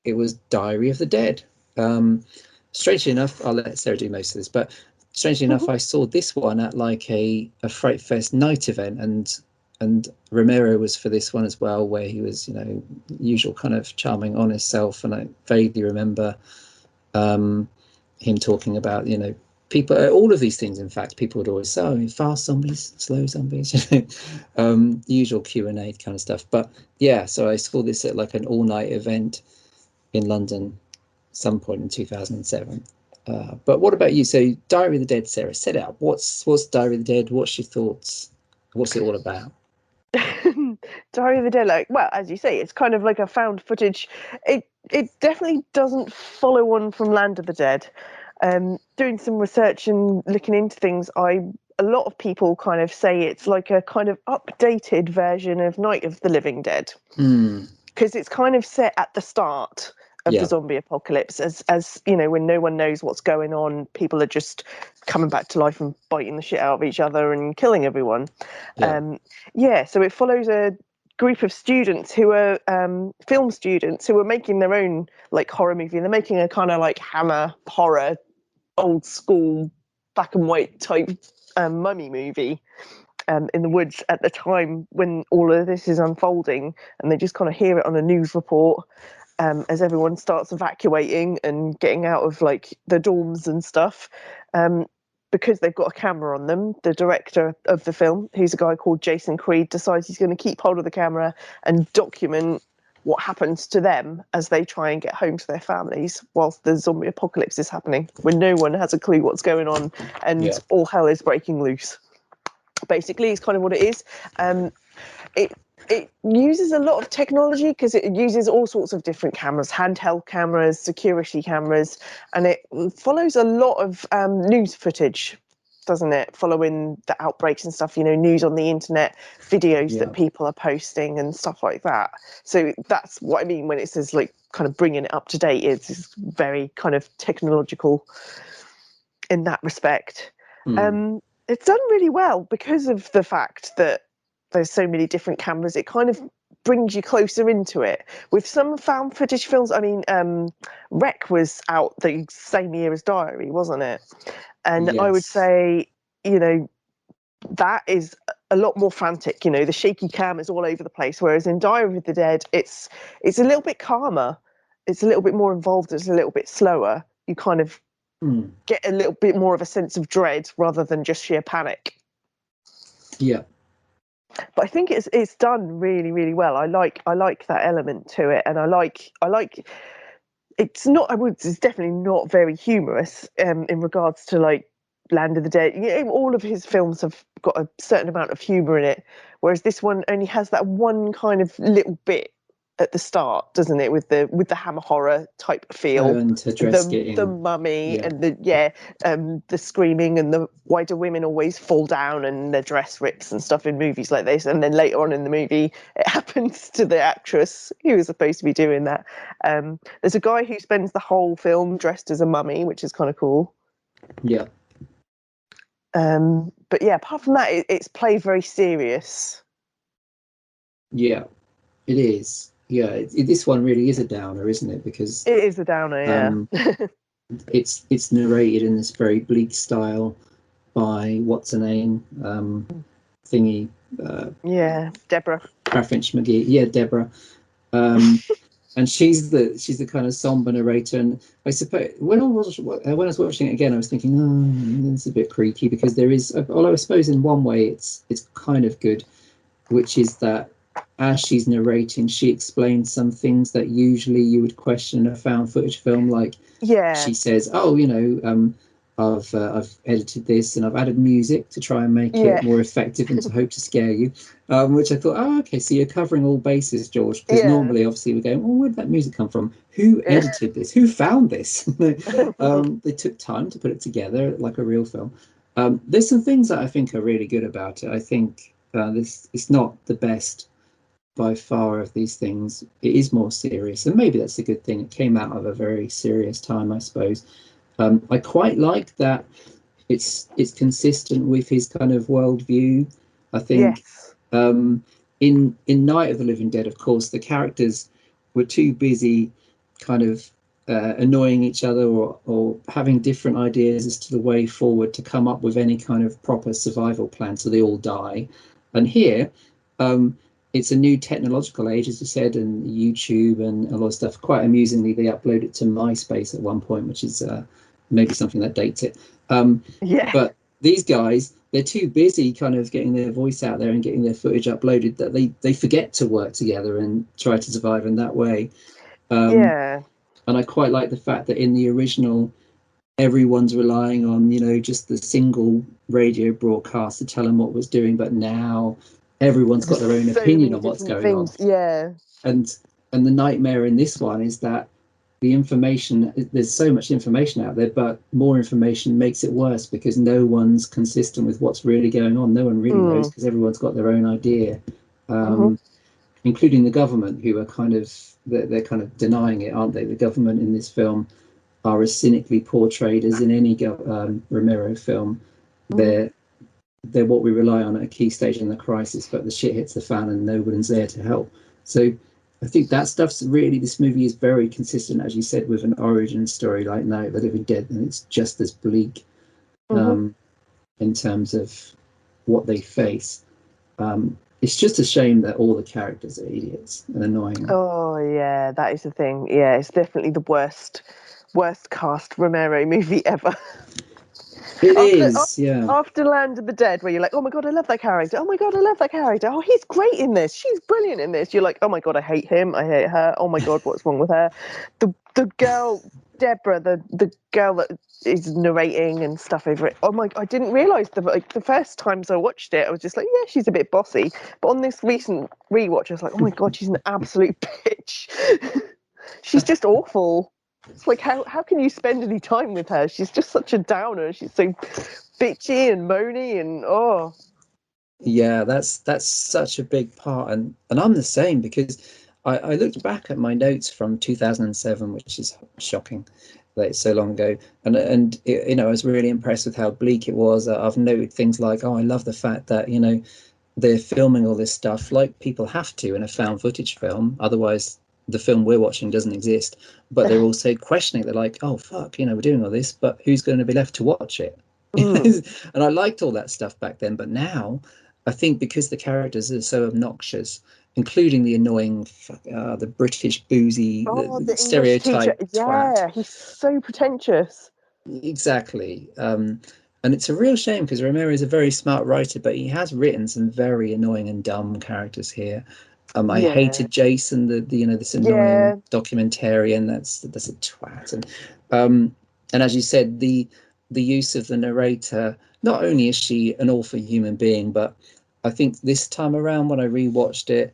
it was Diary of the Dead. Um, Strangely enough, I'll let Sarah do most of this, but strangely enough, I saw this one at like a Fright Fest night event, and Romero was for this one as well, where he was, usual kind of charming, honest self. And I vaguely remember um, him talking about, people, all of these things. In fact, people would always say, "Oh, fast zombies, slow zombies," usual Q&A kind of stuff. But yeah, so I saw this at like an all-night event in London some point in 2007. But what about you? So, Diary of the Dead, Sarah, set it up. What's Diary of the Dead? What's your thoughts? What's it all about? Diary of the Dead, like well, as you say, it's kind of like a found footage. It definitely doesn't follow on from Land of the Dead. Doing some research and looking into things, a lot of people kind of say it's like a kind of updated version of Night of the Living Dead Mm, because it's kind of set at the start of the yeah, zombie apocalypse, as you know, when no one knows what's going on, people are just coming back to life and biting the shit out of each other and killing everyone. yeah, Yeah, so it follows a group of students who are film students who are making their own like horror movie. And they're making a kind of like Hammer horror, old school, black and white type mummy movie. In the woods at the time when all of this is unfolding, and they just kind of hear it on a news report as everyone starts evacuating and getting out of like the dorms and stuff. Because they've got a camera on them, the director of the film, who's a guy called Jason Creed, decides he's going to keep hold of the camera and document what happens to them as they try and get home to their families whilst the zombie apocalypse is happening, when no one has a clue what's going on and all hell is breaking loose. Basically, is kind of what it is. It uses a lot of technology because it uses all sorts of different cameras, handheld cameras, security cameras, and it follows a lot of news footage, doesn't it? Following the outbreaks and stuff, news on the internet, videos that people are posting and stuff like that. So that's what I mean when it says like kind of bringing it up to date. It's very kind of technological in that respect. It's done really well because of the fact that there's so many different cameras. It kind of brings you closer into it. With some found footage films, I mean, Wreck was out the same year as Diary, wasn't it? And I would say, that is a lot more frantic. The shaky cam is all over the place. Whereas in Diary of the Dead, it's a little bit calmer. It's a little bit more involved. It's a little bit slower. You kind of get a little bit more of a sense of dread rather than just sheer panic. Yeah. But I think it's done really, really well. I like that element to it, and I like it's definitely not very humorous in regards to like Land of the Dead. All of his films have got a certain amount of humor in it, whereas this one only has that one kind of little bit at the start, doesn't it, with the Hammer horror type feel, and the mummy and the screaming and the why do women always fall down and their dress rips and stuff in movies like this, and then later on in the movie it happens to the actress who was supposed to be doing that. There's a guy who spends the whole film dressed as a mummy, which is kind of cool. But yeah, apart from that, it's played very serious. Yeah, it is. Yeah, this one really is a downer, isn't it? Because it is a downer. Yeah, it's narrated in this very bleak style by what's her name, thingy. Deborah. Finch McGee. Yeah, Deborah. And she's the kind of somber narrator. And I suppose when I was watching it again, I was thinking, oh, it's a bit creaky because there is. Although I suppose in one way it's kind of good, which is that as she's narrating, she explains some things that usually you would question in a found footage film. Like, she says, "Oh, I've edited this and I've added music to try and make it more effective and to hope to scare you," which I thought, oh, okay, so you're covering all bases, George, because normally, obviously, we're going, well, where did that music come from? Who edited this? Who found this? They took time to put it together like a real film. There's some things that I think are really good about it. I think it's not the best by far of these things. It is more serious, and maybe that's a good thing. It came out of a very serious time, I suppose. I quite like that it's consistent with his kind of worldview. I think in Night of the Living Dead, of course, the characters were too busy kind of annoying each other or having different ideas as to the way forward to come up with any kind of proper survival plan, so they all die. And here, it's a new technological age, as you said, and YouTube and a lot of stuff. Quite amusingly, they upload it to MySpace at one point, which is maybe something that dates it. But these guys, they're too busy kind of getting their voice out there and getting their footage uploaded that they forget to work together and try to survive in that way. And I quite like the fact that in the original, everyone's relying on, just the single radio broadcast to tell them what was doing. But now everyone's got their own opinion on what's going on. And the nightmare in this one is that the information, there's so much information out there, but more information makes it worse because no one's consistent with what's really going on. No one really knows because everyone's got their own idea, including the government, who are they're kind of denying it, aren't they? The government in this film are as cynically portrayed as in any Romero film. they're what we rely on at a key stage in the crisis, but the shit hits the fan and no one's there to help. So I think that stuff's really, this movie is very consistent, as you said, with an origin story like Night of the Living Dead, and it's just as bleak Mm-hmm. in terms of what they face. It's just a shame that all the characters are idiots and annoying. Oh yeah, that is the thing. Yeah, it's definitely the worst cast Romero movie ever. It after is, yeah. after Land of the Dead, where you're like, oh my god, I love that character. Oh my god, I love that character. Oh, he's great in this. She's brilliant in this. You're like, oh my god, I hate him. I hate her. Oh my god, what's wrong with her? The girl Deborah, the girl that is narrating and stuff over it. Oh my, I didn't realise the first times I watched it, I was just like, yeah, she's a bit bossy. But on this recent rewatch, I was like, oh my god, she's an absolute bitch. She's just awful. It's like, how can you spend any time with her? She's just such a downer. She's so bitchy and moany and oh. Yeah, that's such a big part, and I'm the same because I looked back at my notes from 2007, which is shocking that it's so long ago, and you know, I was really impressed with how bleak it was. I've noted things like, oh, I love the fact that, you know, they're filming all this stuff like people have to in a found footage film, otherwise the film we're watching doesn't exist. But they're also questioning. They're like, oh fuck, you know, we're doing all this, but who's going to be left to watch it? Mm. And I liked all that stuff back then, but now I think because the characters are so obnoxious, including the annoying, the British boozy, Oh, the the English teacher. stereotype twat. Yeah, he's so pretentious. Exactly. And it's a real shame because Romero is a very smart writer, but he has written some very annoying and dumb characters here. I Yeah. hated Jason, the you know, this annoying Yeah. documentarian that's a twat, and as you said, the use of the narrator. Not only is she an awful human being, but I think this time around when I rewatched it,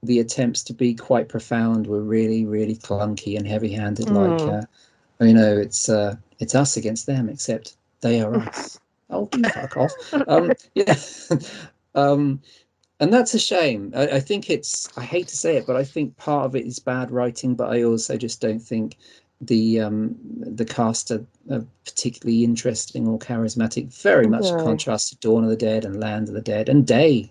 the attempts to be quite profound were really, really clunky and heavy-handed. Like, Mm. you know, it's us against them, except they are us. Oh, you fuck off. Yeah. um, and that's a shame. I think I hate to say it, but I think part of it is bad writing, but I also just don't think the cast are particularly interesting or charismatic. Very much a No. contrast to Dawn of the Dead and Land of the Dead and Day.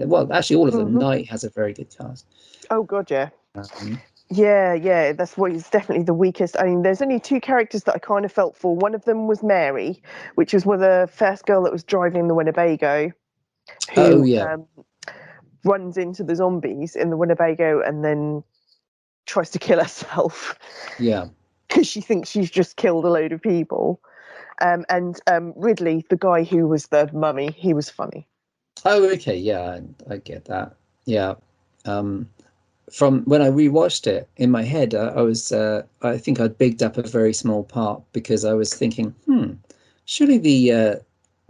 Well, actually, all of them. Hmm. Night has a very good cast. Oh god, yeah. Um, Yeah, yeah, that's what is definitely the weakest. I mean, there's only two characters that I kind of felt for. One of them was Mary, which was one of the first girl that was driving the Winnebago, oh who yeah, runs into the zombies in the Winnebago and then tries to kill herself yeah. because she thinks she's just killed a load of people. And Ridley, the guy who was the mummy, he was funny. Oh, okay, yeah, I get that. Yeah. Um, from when I rewatched it in my head, I think I'd bigged up a very small part because I was thinking, surely the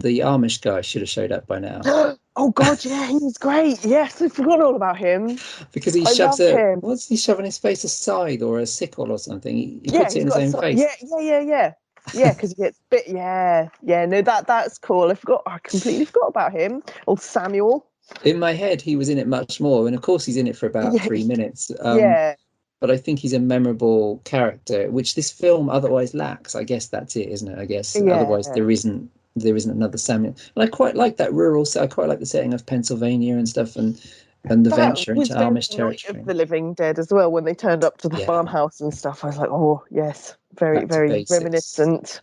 Amish guy should have showed up by now Oh God, yeah, he was great. Yes, I forgot all about him. because he I shoves loved a him. what's he shoving his face, a scythe or a sickle or something. He Yeah, puts it he's in his got a own face. yeah, yeah, yeah, yeah, yeah. Because he gets bit. Yeah, yeah. No, that's cool. I completely forgot about him. Old Samuel. In my head, he was in it much more, and of course, he's in it for about Yeah, 3 minutes. yeah, But I think he's a memorable character, which this film otherwise lacks. I guess that's it, isn't it? I guess otherwise yeah. there isn't another Samuel. And I quite like that rural. I quite like the setting of Pennsylvania and stuff, and the That venture into was very Amish Night of territory. the Living Dead as well. When they turned up to the Yeah, farmhouse and stuff, I was like, oh yes, very, back to very basics. reminiscent.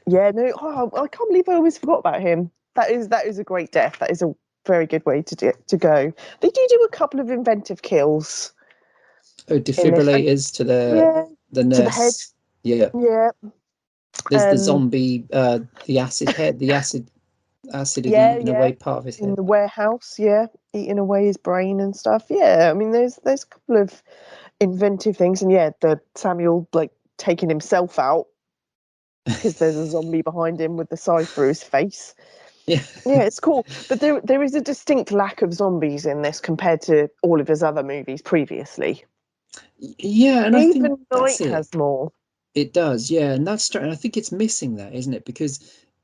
Yeah, no, oh, I can't believe I always forgot about him. That is a great death. That is a very good way to go. They do a couple of inventive kills Oh, in this. And defibrillators to yeah, the to the head. nurse. Yeah, Yeah. there's the Um. zombie, the acid head, the acid had Yeah. eaten Yeah. away part of his In head. the warehouse. Yeah, eating away his brain and stuff. Yeah. I mean, there's a couple of inventive things, and yeah, the Samuel like taking himself out because there's a zombie behind him with the scythe through his face. Yeah, Yeah, it's cool, but there is a distinct lack of zombies in this compared to all of his other movies previously. yeah, and I think Even that's Night it. has more. It does, yeah, and that's and I think it's missing that, isn't it? Because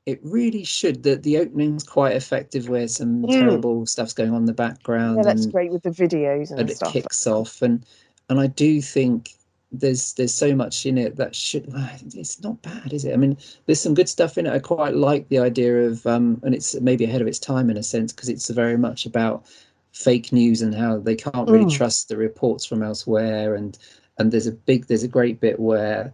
it really should. The opening's quite effective, where some Mm. terrible stuff's going on in the Yeah, background, that's and great with the videos and and it stuff. kicks off, and I do think there's so much in it that should, it's not bad, is it? I mean, there's some good stuff in it. I quite like the idea of and it's maybe ahead of its time in a sense, because it's very much about fake news and how they can't really Mm. trust the reports from elsewhere. And there's a great bit where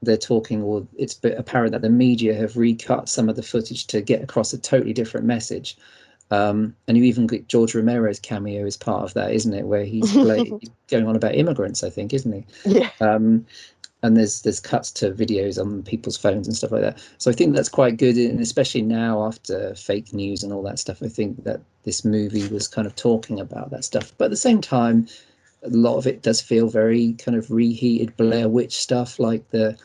they're talking, or it's apparent that the media have recut some of the footage to get across a totally different message. And you even get George Romero's cameo as part of that, isn't it? Where he's going on about immigrants, I think, isn't he? Yeah. And there's cuts to videos on people's phones and stuff like that. So I think that's quite good, and especially now after fake news and all that stuff, I think that this movie was kind of talking about that stuff. But at the same time, a lot of it does feel very kind of reheated Blair Witch stuff, like the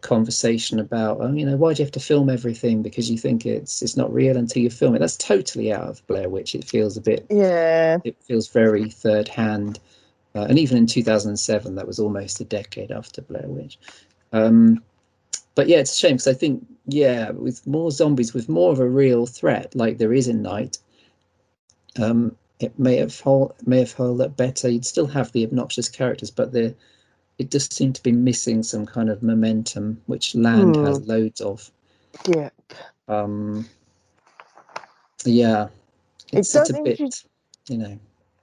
conversation about, oh, why do you have to film everything because you think it's not real until you film it. That's totally out of Blair Witch. It feels a bit, Yeah. it feels very third hand. And even in 2007, that was almost a decade after Blair Witch. But yeah, it's a shame, because I think, with more zombies, with more of a real threat like there is in Night, it may have held up better. You'd still have the obnoxious characters, but it just seemed to be missing some kind of momentum, which Land has loads of. Yeah. Yeah, It it's a does. bit,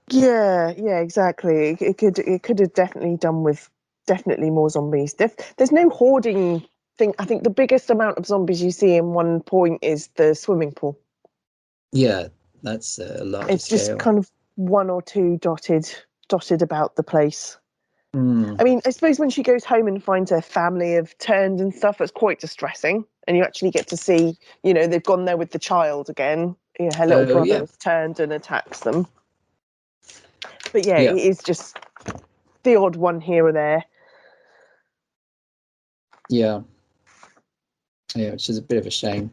Yeah, exactly. It could have definitely done with definitely more zombies. There's no hoarding thing. I think the biggest amount of zombies you see in one point is the swimming pool. Yeah, that's a larger It's just scale. kind of one or two dotted about the place. Mm. I mean, I suppose when she goes home and finds her family have turned and stuff, it's quite distressing. And you actually get to see, they've gone there with the child again. Her little Oh brother yeah, has turned and attacks them. But yeah, yeah, it is just the odd one here or there. yeah, which is a bit of a shame.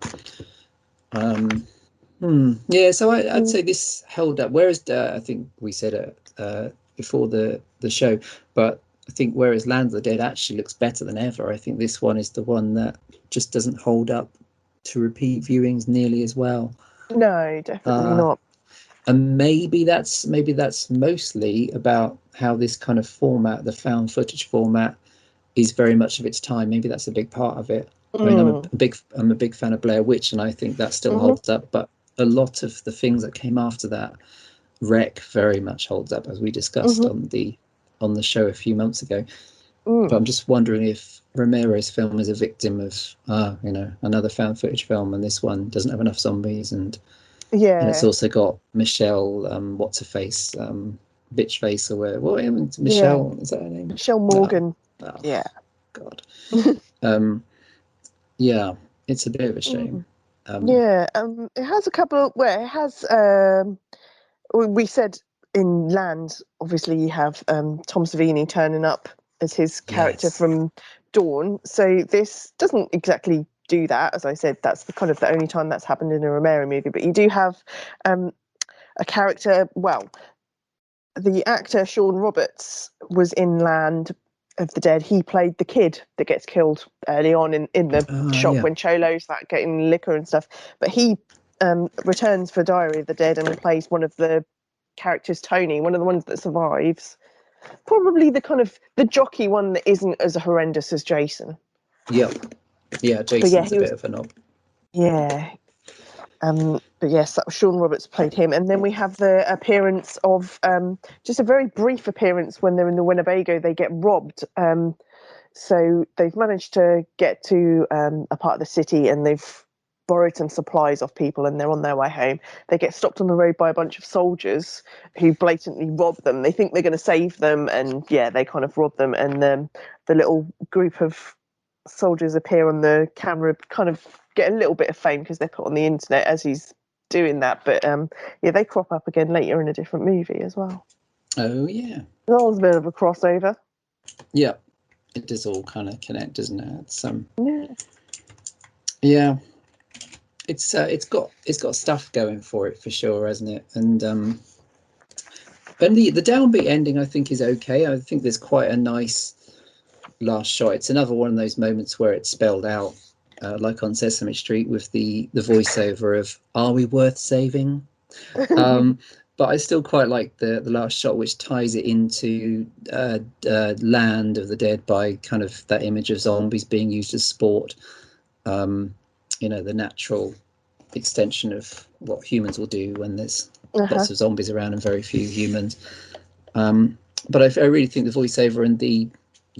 Yeah, so I'd say this held up. Whereas I think we said it before the show, but I think whereas Land of the Dead actually looks better than ever, I think this one is the one that just doesn't hold up to repeat viewings nearly as well. No, definitely not. And maybe that's mostly about how this kind of format, the found footage format, is very much of its time. Maybe that's a big part of it. I mean, I'm a big fan of Blair Witch, and I think that still holds up. But a lot of the things that came after that, Wreck, very much holds up, as we discussed on the show a few months ago. But I'm just wondering if Romero's film is a victim of another found footage film, and this one doesn't have enough zombies, and it's also got Michelle, what's her face, bitch face, or where? Well, Michelle, is that her name? Michelle Morgan. Oh, yeah. God. Yeah, it's a bit of a shame. It has a couple. Well, it has. We said in Land, obviously you have Tom Savini turning up as his character from Dawn. So this doesn't exactly do that. As I said, that's the only time that's happened in a Romero movie. But you do have a character. Well, the actor Sean Roberts was in Land of the Dead. He played the kid that gets killed early on in the shop when Cholo's like getting liquor and stuff. But he returns for Diary of the Dead and plays one of the characters, Tony, one of the ones that survives. Probably the jockey one that isn't as horrendous as Jason. Yep. Yeah, Jason's a bit of a knob. Yeah. But yes, that was Sean Roberts played him. And then we have the appearance of just a very brief appearance when they're in the Winnebago. They get robbed. So they've managed to get to a part of the city and they've borrowed some supplies off people and they're on their way home. They get stopped on the road by a bunch of soldiers who blatantly rob them. They think they're going to save them and they kind of rob them. And the little group of soldiers appear on the camera, kind of get a little bit of fame because they're put on the internet as he's doing that. But they crop up again later in a different movie as well. Oh yeah, that was a bit of a crossover. Yeah, it does all kind of connect, doesn't it? It's got stuff going for it for sure, hasn't it? And the downbeat ending I think is okay. I think there's quite a nice last shot. It's another one of those moments where it's spelled out like on Sesame Street with the voiceover of "Are we worth saving?" But I still quite like the last shot, which ties it into Land of the Dead by kind of that image of zombies being used as sport. The natural extension of what humans will do when there's lots of zombies around and very few humans. But I really think the voiceover and the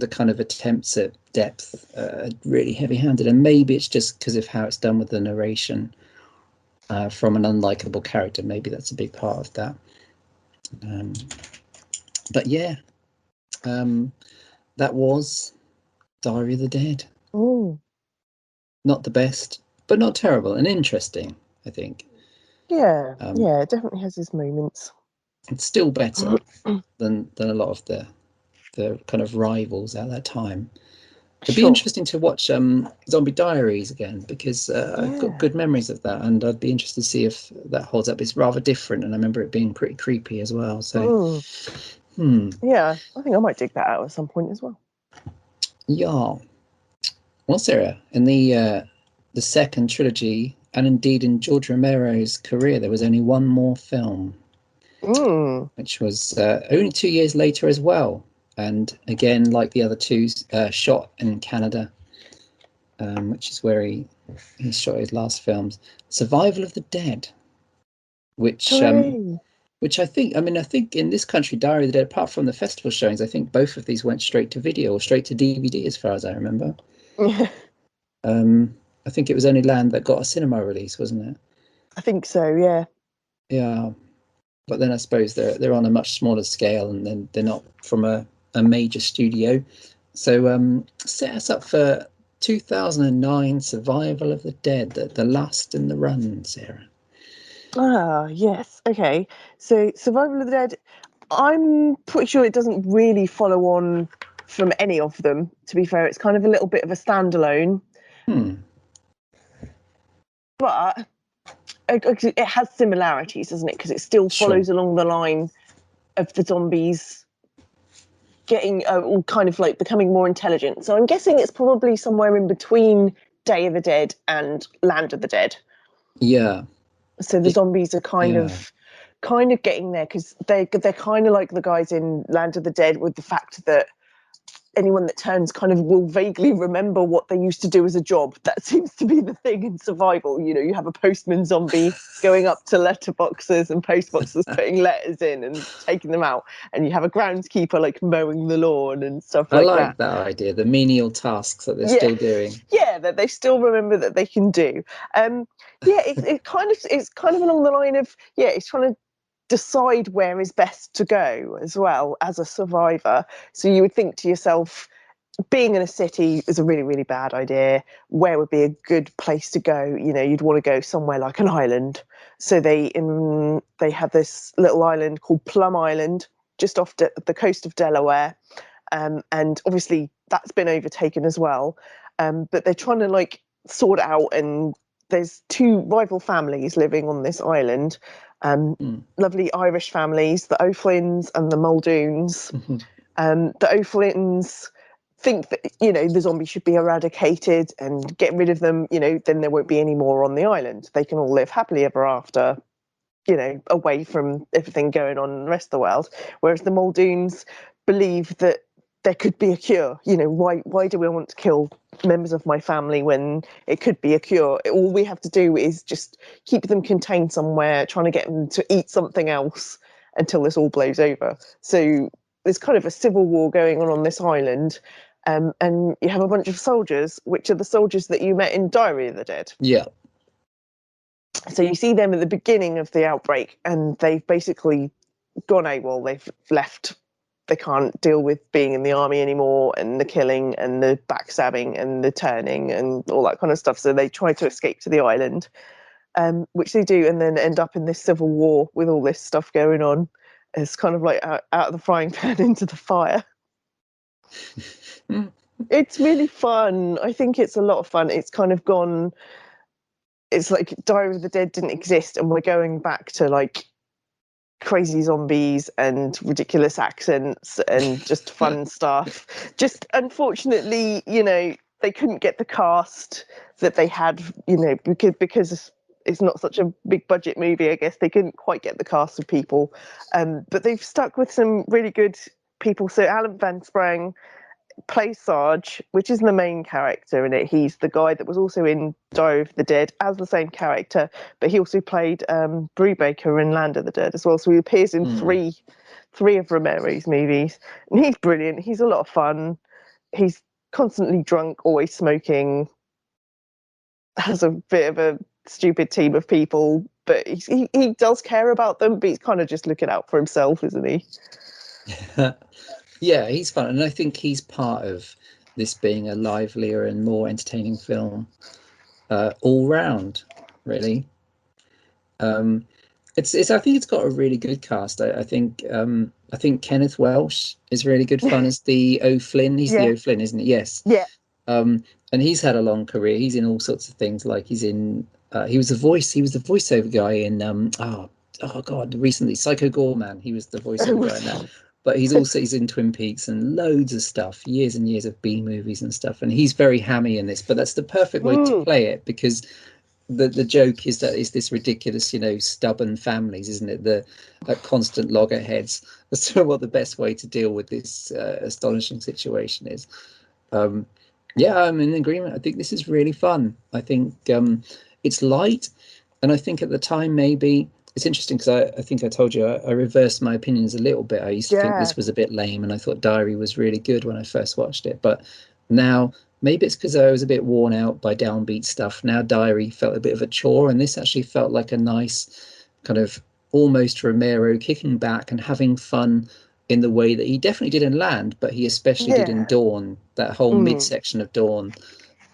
kind of attempts at depth are really heavy-handed, and maybe it's just because of how it's done with the narration from an unlikable character. Maybe that's a big part of that. But yeah, that was Diary of the Dead. Ooh. Not the best, but not terrible and interesting, I think. Yeah, it definitely has its moments. It's still better than a lot of the kind of rivals at that time. It'd be interesting to watch Zombie Diaries again, because I've got good memories of that, and I'd be interested to see if that holds up. It's rather different, and I remember it being pretty creepy as well. So, yeah, I think I might dig that out at some point as well. Yeah. Well, Sarah, in the second trilogy, and indeed in George Romero's career, there was only one more film, which was only 2 years later as well. And again, like the other two, shot in Canada, which is where he shot his last films. Survival of the Dead, which I think, I think in this country, Diary of the Dead, apart from the festival showings, I think both of these went straight to video or straight to DVD, as far as I remember. I think it was only Land that got a cinema release, wasn't it? I think so, yeah. Yeah, but then I suppose they're on a much smaller scale, and then they're not from a major studio. So set us up for 2009 Survival of the Dead, the last in the run, Sarah. Ah, yes. Okay. So Survival of the Dead, I'm pretty sure it doesn't really follow on from any of them, to be fair. It's kind of a little bit of a standalone. But it has similarities, doesn't it? Because it still follows along the line of the zombies getting all kind of like becoming more intelligent. So I'm guessing it's probably somewhere in between Day of the Dead and Land of the Dead. Yeah. So the zombies are kind of getting there, because they're kind of like the guys in Land of the Dead, with the fact that anyone that turns kind of will vaguely remember what they used to do as a job. That seems to be the thing in survival. You have a postman zombie going up to letterboxes and postboxes, putting letters in and taking them out, and you have a groundskeeper like mowing the lawn and stuff like that. I like that idea, the menial tasks that they're still doing. Yeah, that they still remember that they can do. It's kind of along the line of, it's trying to decide where is best to go as well as a survivor. So you would think to yourself, being in a city is a really, really bad idea. Where would be a good place to go? You'd want to go somewhere like an island. So they have this little island called Plum Island, just off the coast of Delaware, and obviously that's been overtaken as well. But they're trying to like sort out, and there's two rival families living on this island. Lovely Irish families, the O'Flynn's and the Muldoons. The O'Flynn's think that the zombies should be eradicated and get rid of them. Then there won't be any more on the island. They can all live happily ever after, away from everything going on in the rest of the world. Whereas the Muldoons believe that there could be a cure. Why do we want to kill members of my family when it could be a cure? All we have to do is just keep them contained somewhere, trying to get them to eat something else until this all blows over. So there's kind of a civil war going on this island, and you have a bunch of soldiers, which are the soldiers that you met in Diary of the Dead. Yeah. So you see them at the beginning of the outbreak, and they've basically gone AWOL. They've left. They can't deal with being in the army anymore, and the killing and the backstabbing and the turning and all that kind of stuff. So they try to escape to the island, which they do, and then end up in this civil war with all this stuff going on. It's kind of like out of the frying pan into the fire. It's really fun. I think it's a lot of fun. It's kind of gone... It's like Diary of the Dead didn't exist, and we're going back to like crazy zombies and ridiculous accents and just fun stuff. Just unfortunately, they couldn't get the cast that they had, because it's not such a big budget movie. I guess they couldn't quite get the cast of people, but they've stuck with some really good people. So Alan Van Sprang plays Sarge, which is the main character in it. He's the guy that was also in Diary of the Dead as the same character, but he also played Brubaker in Land of the Dead as well. So he appears in three of Romero's movies, and he's brilliant. He's a lot of fun. He's constantly drunk, always smoking, has a bit of a stupid team of people, but he does care about them, but he's kind of just looking out for himself, isn't he? Yeah, he's fun, and I think he's part of this being a livelier and more entertaining film all round, really. It's I think it's got a really good cast. I think Kenneth Welsh is really good fun as the O'Flynn. He's the Yeah, O'Flynn, isn't he? Yes. yeah. And he's had a long career. He's in all sorts of things. Like he's in he was the voiceover guy in oh god, recently Psycho Gorman. He was the voiceover guy in that. But he's in Twin Peaks and loads of stuff, years and years of B movies and stuff. And he's very hammy in this, but that's the perfect way to play it, because the joke is that it's this ridiculous, stubborn families, isn't it? The constant loggerheads. That's what the best way to deal with this astonishing situation is. Yeah, I'm in agreement. I think this is really fun. I think it's light, and I think at the time maybe it's interesting because I think I told you I reversed my opinions a little bit. I used to think this was a bit lame, and I thought Diary was really good when I first watched it. But now maybe it's because I was a bit worn out by downbeat stuff. Now Diary felt a bit of a chore, and this actually felt like a nice kind of almost Romero kicking back and having fun in the way that he definitely did in Land, but he especially did in Dawn. That whole midsection of Dawn,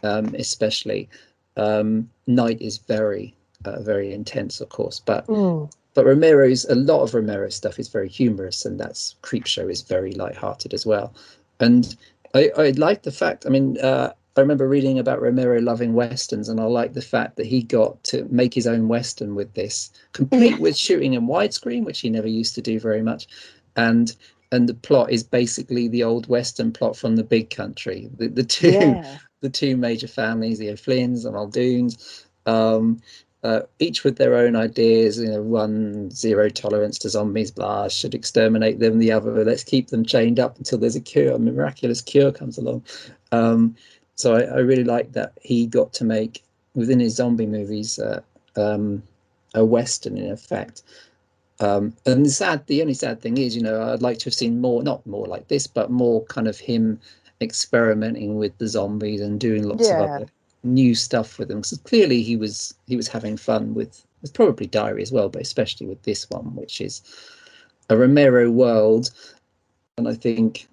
especially. Night is very very intense, of course, but a lot of Romero's stuff is very humorous, and that's Creepshow is very light-hearted as well. And I like the fact, I remember reading about Romero loving westerns, and I like the fact that he got to make his own western with this, complete with shooting in widescreen, which he never used to do very much, and the plot is basically the old western plot from the Big Country. The two major families, the O'Flynns and Muldoons, each with their own ideas. One zero tolerance to zombies, blah, should exterminate them. The other, let's keep them chained up until there's a cure, a miraculous cure comes along. So I really like that he got to make within his zombie movies a western in effect. And the only sad thing is, I'd like to have seen more, not more like this, but more kind of him experimenting with the zombies and doing lots of other new stuff with them. Because clearly he was having fun with probably Diary as well, but especially with this one, which is a Romero world. And I think,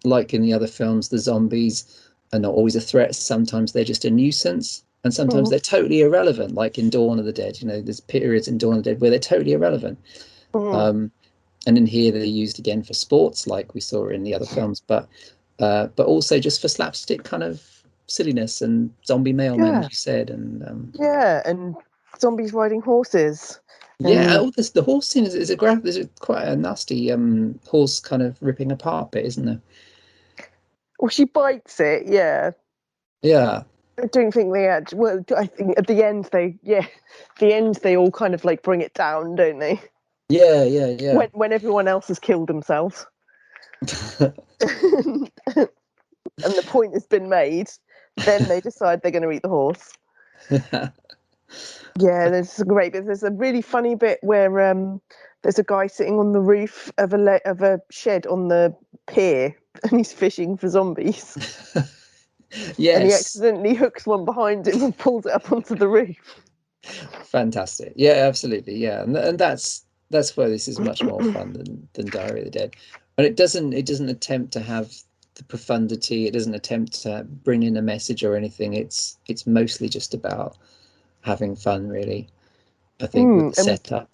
like in the other films, the zombies are not always a threat. Sometimes they're just a nuisance, and sometimes they're totally irrelevant. Like in Dawn of the Dead, there's periods in Dawn of the Dead where they're totally irrelevant. And in here they're used again for sports, like we saw in the other films, but also just for slapstick kind of silliness and zombie mailmen, as you said, and and zombies riding horses. The horse scene is quite a nasty horse kind of ripping apart bit, isn't there? Well, she bites it. Yeah. I don't think they had. Well, I think at the end they all kind of like bring it down, don't they? Yeah. When everyone else has killed themselves, and the point has been made, then they decide they're going to eat the horse. Yeah, there's a great bit. There's a really funny bit where there's a guy sitting on the roof of a shed on the pier, and he's fishing for zombies. Yes. And he accidentally hooks one behind him and pulls it up onto the roof. Fantastic. Yeah, absolutely. Yeah, and that's where this is much more fun than Diary of the Dead. And it doesn't attempt to have the profundity. It doesn't attempt to bring in a message or anything. It's mostly just about having fun, really. I think with the setup.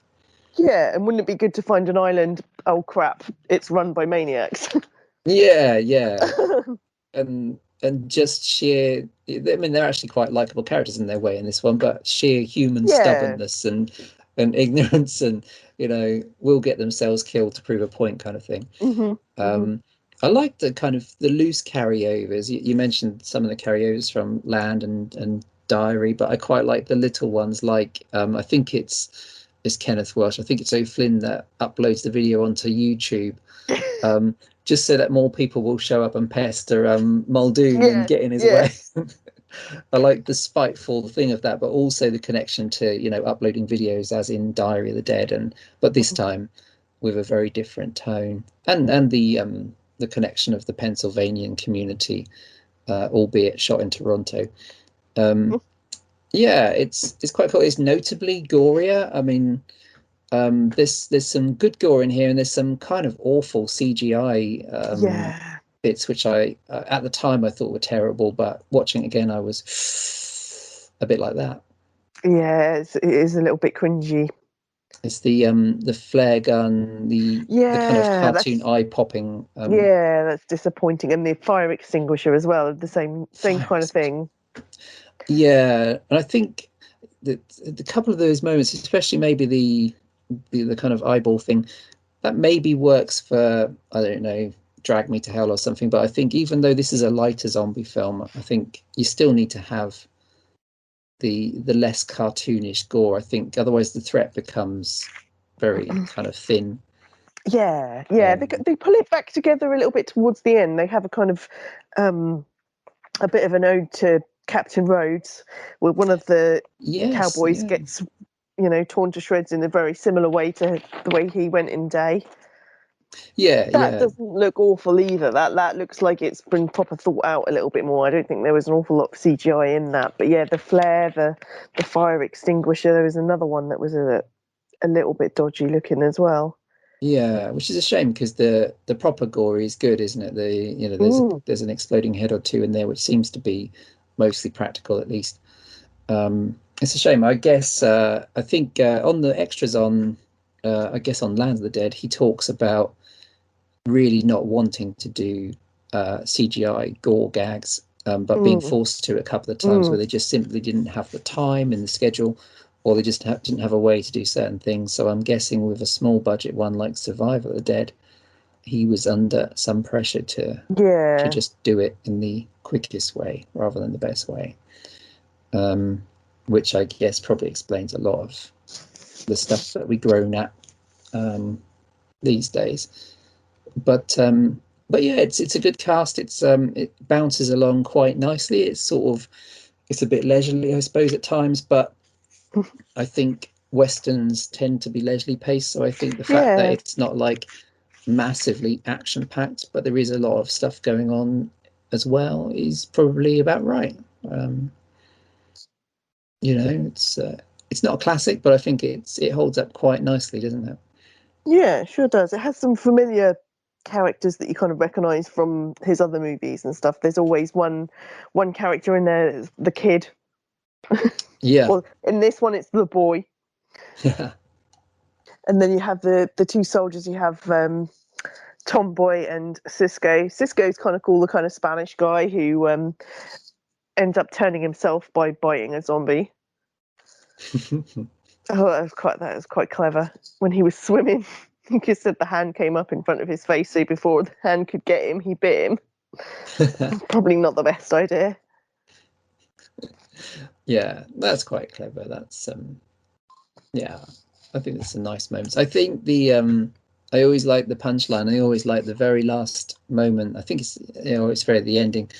Yeah, and wouldn't it be good to find an island? Oh crap! It's run by maniacs. Yeah. And just sheer, they're actually quite likable characters in their way in this one, but sheer human stubbornness and ignorance and, will get themselves killed to prove a point kind of thing. I like the kind of the loose carryovers. You mentioned some of the carryovers from Land and Diary, but I quite like the little ones. Like I think it's Kenneth Welsh. I think it's O'Flynn that uploads the video onto YouTube, um, just so that more people will show up and pester Muldoon and Yeah, get in his yeah. way. I like the spiteful thing of that, but also the connection to, uploading videos as in Diary of the Dead, but this time with a very different tone, and the connection of the Pennsylvanian community, albeit shot in Toronto. Um, yeah, it's quite cool. It's notably gorier. I mean, there's some good gore in here, and there's some kind of awful CGI Yeah, bits, which I at the time I thought were terrible, but watching it again, I was a bit like that. yeah, it is a little bit cringy. It's the flare gun, the kind of Yeah, cartoon eye popping that's disappointing, and the fire extinguisher as well, the same fire kind of extinguisher. thing. Yeah, and I think that the couple of those moments, especially maybe the kind of eyeball thing, that maybe works for, I don't know, Drag Me to Hell or something. But I think even though this is a lighter zombie film, I think you still need to have the less cartoonish gore. I think otherwise the threat becomes very kind of thin. Yeah, yeah, they pull it back together a little bit towards the end. They have a kind of a bit of an ode to Captain Rhodes, where one of the Yes, cowboys yeah, gets, torn to shreds in a very similar way to the way he went in Day. yeah, That yeah, doesn't look awful either. That looks like it's been proper thought out a little bit more. I don't think there was an awful lot of CGI in that. But yeah, the flare, the fire extinguisher. There was another one that was a little bit dodgy looking as well. yeah. Which is a shame because the proper gore is good, isn't it? Mm, There's an exploding head or two in there, which seems to be mostly practical at least. It's a shame. I guess I think on the extras on I guess on Land of the Dead, he talks about really not wanting to do CGI gore gags, but being mm, forced to a couple of times where mm. they just simply didn't have the time in the schedule, or they just didn't have a way to do certain things. So I'm guessing with a small budget one like Survival of the Dead, he was under some pressure to Yeah, just do it in the quickest way rather than the best way. Which I guess probably explains a lot of the stuff that we groan at um, these days. But yeah, it's a good cast. It bounces along quite nicely. It's a bit leisurely, I suppose, at times, but I think westerns tend to be leisurely paced. So I think the fact that yeah, it's not like massively action packed, but there is a lot of stuff going on as well, is probably about right. Um, it's not a classic, but I think it holds up quite nicely, doesn't it? yeah. It sure does. It has some familiar characters that you kind of recognise from his other movies and stuff. There's always one character in there, the kid. Yeah. Well, in this one, it's the boy, Yeah. and then you have the two soldiers. You have Tomboy and Cisco. Cisco's kind of cool, the kind of Spanish guy who ends up turning himself by biting a zombie. Oh, that was quite clever. When he was swimming, he just said the hand came up in front of his face, so before the hand could get him, he bit him. Probably not the best idea. Yeah, that's quite clever. That's yeah, I think it's some nice moments. I think the I always like the punchline. I always like the very last moment. I think it's very at the ending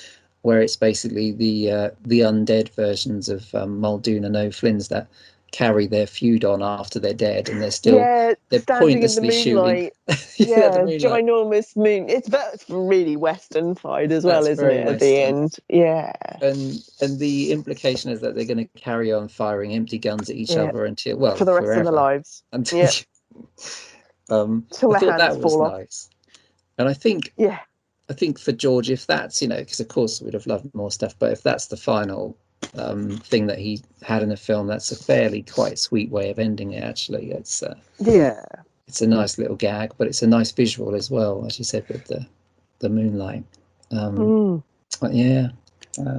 where it's basically the undead versions of Muldoon and O'Flynn's that carry their feud on after they're dead, and Yeah, they're standing in the pointlessly shooting. moonlight. Yeah, the Yeah, moonlight. ginormous moon. That's really Western side as well, That's isn't very it? At the Western. end, yeah, And the implication is that they're going to carry on firing empty guns at each yeah, other until, well, for the rest of their forever. lives. Until Yeah, till I their thought hands that was fall off. nice. And Yeah, I think for George, if that's, because of course we'd have loved more stuff, but if that's the final thing that he had in a film, that's a fairly quite sweet way of ending it. Actually, yeah. it's a nice little gag, but it's a nice visual as well, as you said with the moonlight. Um, Mm. but yeah,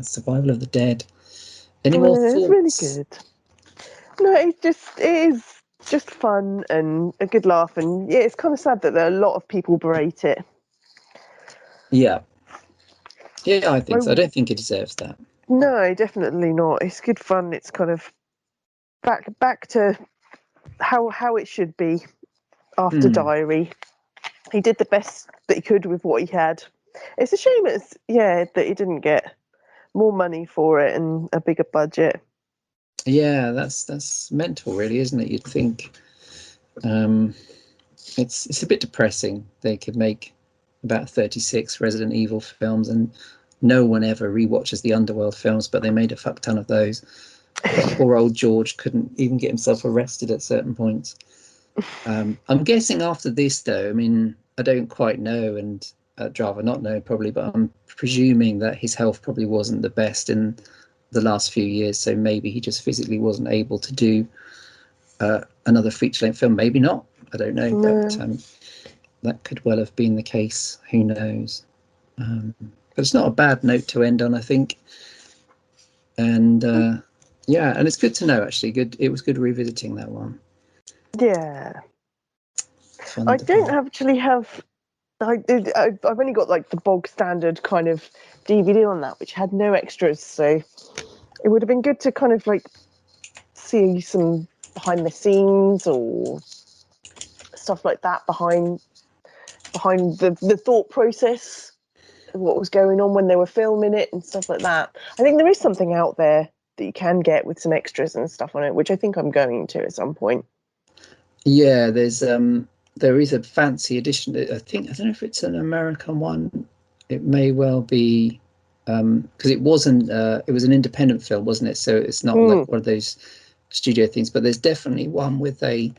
Survival of the Dead. Any more It's really thoughts? good. No, it is just fun and a good laugh, and yeah, it's kind of sad that there are a lot of people berate it. Yeah, yeah, I think so. I I don't think it deserves that. No, definitely not. It's good fun. It's kind of back to how it should be after Hmm. Diary. He did the best that he could with what he had. It's a shame that he didn't get more money for it and a bigger budget. Yeah, that's mental, really, isn't it? You'd think um, it's a bit depressing. They could make about 36 Resident Evil films, and no one ever rewatches the Underworld films, but they made a fuck ton of those. But poor old George couldn't even get himself arrested at certain points. I'm guessing after this, though, I mean, I don't quite know, and I'd rather not know probably, but I'm presuming that his health probably wasn't the best in the last few years, so maybe he just physically wasn't able to do another feature-length film. Maybe not. I don't know, but No. that could well have been the case. Who knows? But it's not a bad note to end on, I think. And yeah, and it's good to know actually. Good, it was good revisiting that one. Yeah. It's I don't wonderful. actually have. I've only got like the bog standard kind of DVD on that, which had no extras. So it would have been good to kind of like see some behind the scenes or stuff like that behind the thought process of what was going on when they were filming it and stuff like that. I think there is something out there that you can get with some extras and stuff on it, which I think I'm going to at some point. Yeah, there is a fancy edition. I think I don't know if it's an American one. It may well be because it was an independent film, wasn't it? So it's not like Mm, one of those studio things. But there's definitely one with a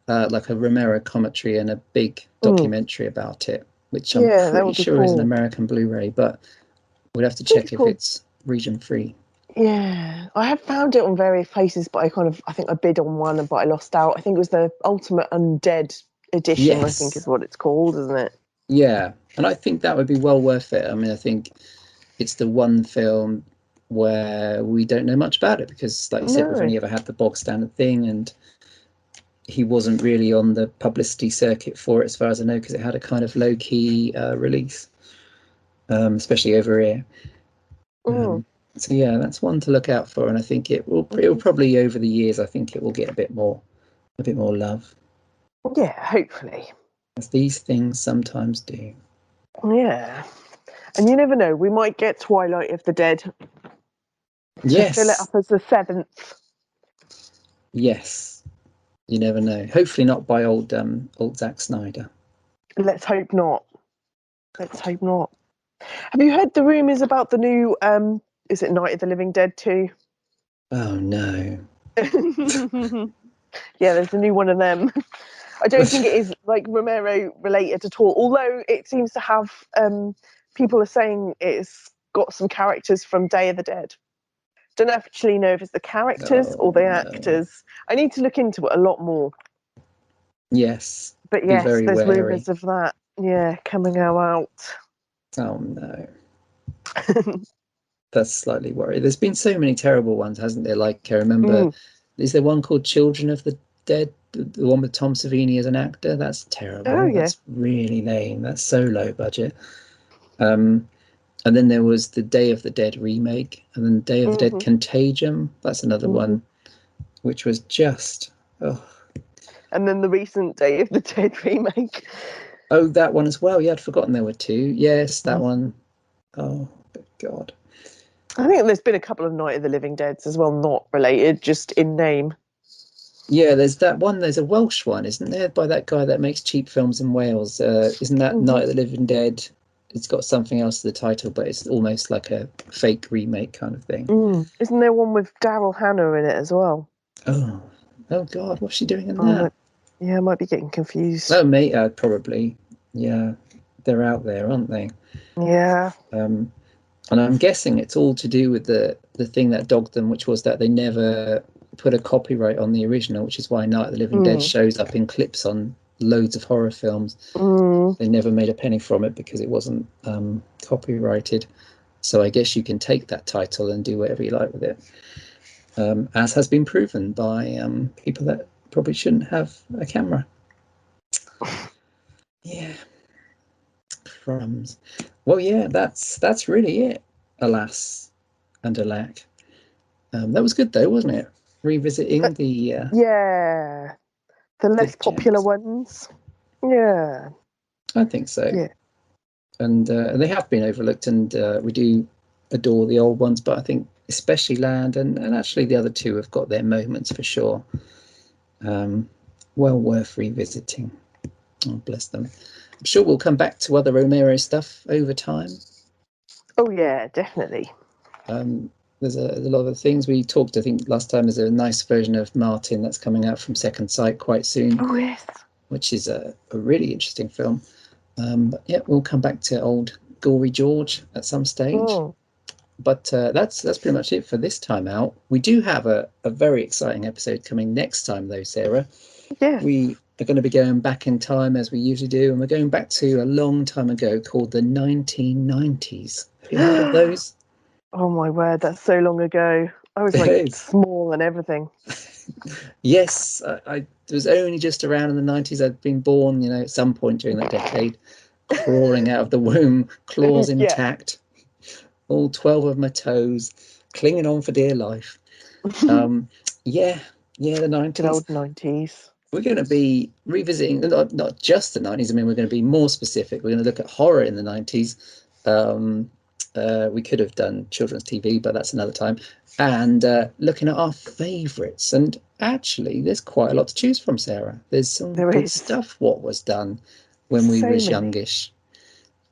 like a Romero commentary and a big mm. documentary about it, which I'm Yeah, that pretty would be sure is an cool. American Blu-ray, but we'd have to I think it's check if called. it's region free. Yeah, I have found it on various places, but I think I bid on one, but I lost out. I think it was the Ultimate Undead edition. I think is Yes, what it's called, isn't it? yeah, and I think that would be well worth it. I mean, I think it's the one film where we don't know much about it because, like you said, we've No. only ever had the bog standard thing, and he wasn't really on the publicity circuit for it, as far as I know, because it had a kind of low key release, especially over here. Mm. So yeah, that's one to look out for, and I think it will probably over the years. I think it will get a bit more love, Yeah, hopefully. as these things sometimes do. Yeah. And you never know, we might get Twilight of the Dead to fill it Yes, up as the seventh. yes. You never know. Hopefully not by old Zack Snyder. Let's hope not. Let's hope not. Have you heard the rumours about the new is it Night of the Living Dead 2? Oh no. Yeah, there's a new one of them. I don't think it is like Romero related at all, although it seems to have people are saying it's got some characters from Day of the Dead. Don't actually know if it's the characters or Oh the no. actors. I need to look into it a lot more. Yes. But Be yes, very there's wary. rumours of that. Yeah, coming out. Oh no. That's slightly worried. There's been so many terrible ones, hasn't there? Like I remember, Mm. is there one called Children of the Dead? The one with Tom Savini as an actor? That's Oh terrible. yeah. That's really lame. That's so low budget. Um, and then there was the Day of the Dead remake, and then Day of the Dead Hmm. Contagion. That's another Hmm. one, which was just oh And then the recent Day of the Dead remake. oh that one as well. Yeah, I'd forgotten there were two. Yes, that Mhm. one. Oh good God. I think there's been a couple of Night of the Living Deads as well, not related, just in name. Yeah, there's that one. There's a Welsh one, isn't there, by that guy that makes cheap films in Wales? Isn't that Hmm. Night of the Living Dead? It's got something else to the title, but it's almost like a fake remake kind of thing. Mm. Isn't there one with Daryl Hannah in it as well? Oh, oh God, what's she doing in Oh, that? yeah, I might be getting confused. Oh, mate, probably. Yeah, they're out there, aren't they? Yeah. Um, and I'm guessing it's all to do with the thing that dogged them, which was that they never put a copyright on the original, which is why Night of the Living Dead Mm. shows up in clips on loads of horror films. Mm. They never made a penny from it because it wasn't copyrighted. So I guess you can take that title and do whatever you like with it, as has been proven by people that probably shouldn't have a camera. Yeah, crumbs. Well, yeah, that's really it. Alas, and a lack. That was good though, wasn't it? Revisiting the less popular gems. ones. Yeah, I think so. yeah. And they have been overlooked, and we do adore the old ones, but I think especially Land and actually the other two have got their moments for sure. Well worth revisiting. Oh, bless them. I'm sure we'll come back to other Romero stuff over time. Oh yeah, definitely. There's a lot of things we talked. I think last time there's a nice version of Martin that's coming out from Second Sight quite soon. Oh yes, which is a really interesting film. But yeah, we'll come back to old Gory George at some stage. Oh. But that's pretty much it for this time out. We do have a very exciting episode coming next time, though, Sarah. Yeah. We are going to be going back in time as we usually do, and we're going back to a long time ago called the 1990s. Have you heard of those? Oh my word, that's so long ago. I was like small and everything. Yes, I was only just around in the 90s. I'd been born, at some point during that decade, crawling out of the womb, claws intact, all 12 of my toes, clinging on for dear life. The 90s. Good old 90s. We're going to be revisiting not just the 90s. I mean, we're going to be more specific. We're going to look at horror in the 90s. We could have done children's TV, but that's another time. And looking at our favourites. And actually, there's quite a lot to choose from, Sarah. There's some good stuff what was done when we was youngish.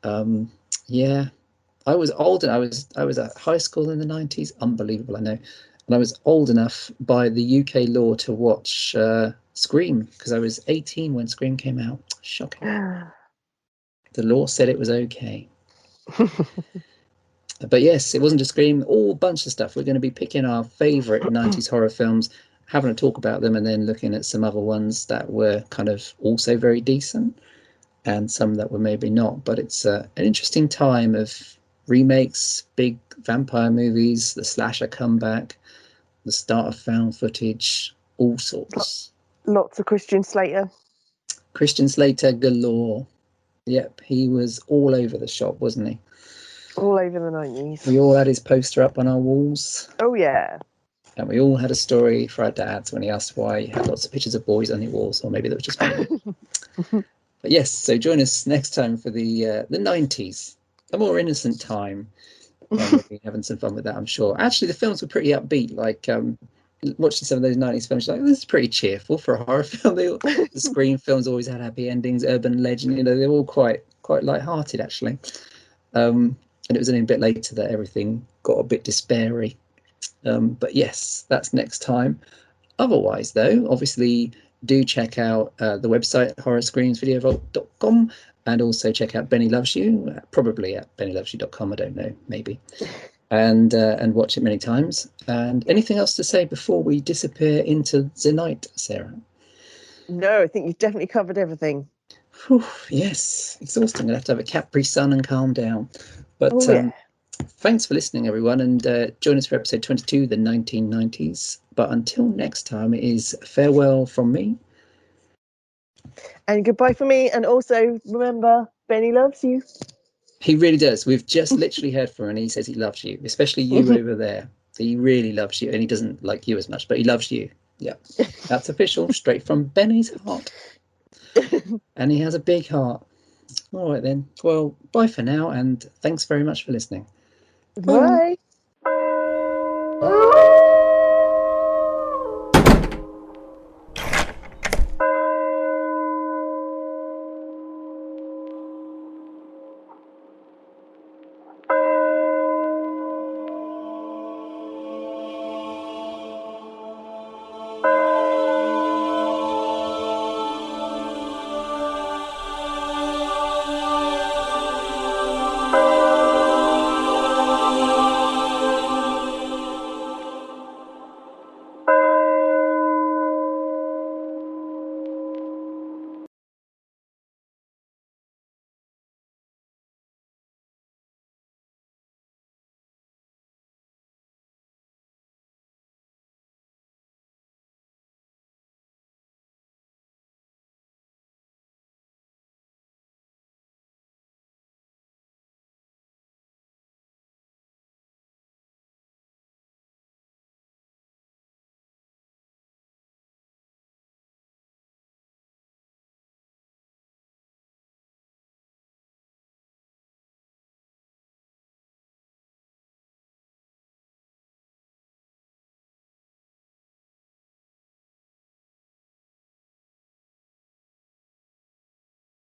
I was old, and I was at high school in the 90s. Unbelievable, I know. And I was old enough by the UK law to watch Scream, because I was 18 when Scream came out. Shocking. The law said it was okay. But yes, it wasn't just Scream, all bunch of stuff. We're going to be picking our favourite 90s horror films, having a talk about them, and then looking at some other ones that were kind of also very decent and some that were maybe not. But it's an interesting time of remakes, big vampire movies, the slasher comeback, the start of found footage, all sorts. Lots of Christian Slater. Christian Slater galore. Yep, he was all over the shop, wasn't he? All over the 90s. We all had his poster up on our walls. Oh, yeah. And we all had a story for our dads when he asked why he had lots of pictures of boys on the walls, or maybe that was just me. But yes, so join us next time for the 90s, a more innocent time. We'll be having some fun with that, I'm sure. Actually, the films were pretty upbeat. Like watching some of those 90s films, like, this is pretty cheerful for a horror film. The Scream films always had happy endings. Urban Legend, they're all quite light-hearted, actually. And it was only a bit later that everything got a bit despairy. But yes, that's next time. Otherwise, though, obviously, do check out the website, HORRORSCREAMSVideoVault.com, and also check out Benny Loves You, probably at BennyLovesYou.com, I don't know, maybe. And watch it many times. And anything else to say before we disappear into the night, Sarah? No, I think you've definitely covered everything. Whew, yes, exhausting. I'll have to have a Capri Sun and calm down. But thanks for listening, everyone, and join us for episode 22, the 1990s. But until next time, it is farewell from me. And goodbye from me. And also, remember, Benny loves you. He really does. We've just literally heard from him, and he says he loves you, especially you over there. He really loves you, and he doesn't like you as much, but he loves you. Yeah, that's official, straight from Benny's heart. And he has a big heart. All right, then. Well, bye for now, and thanks very much for listening. Bye.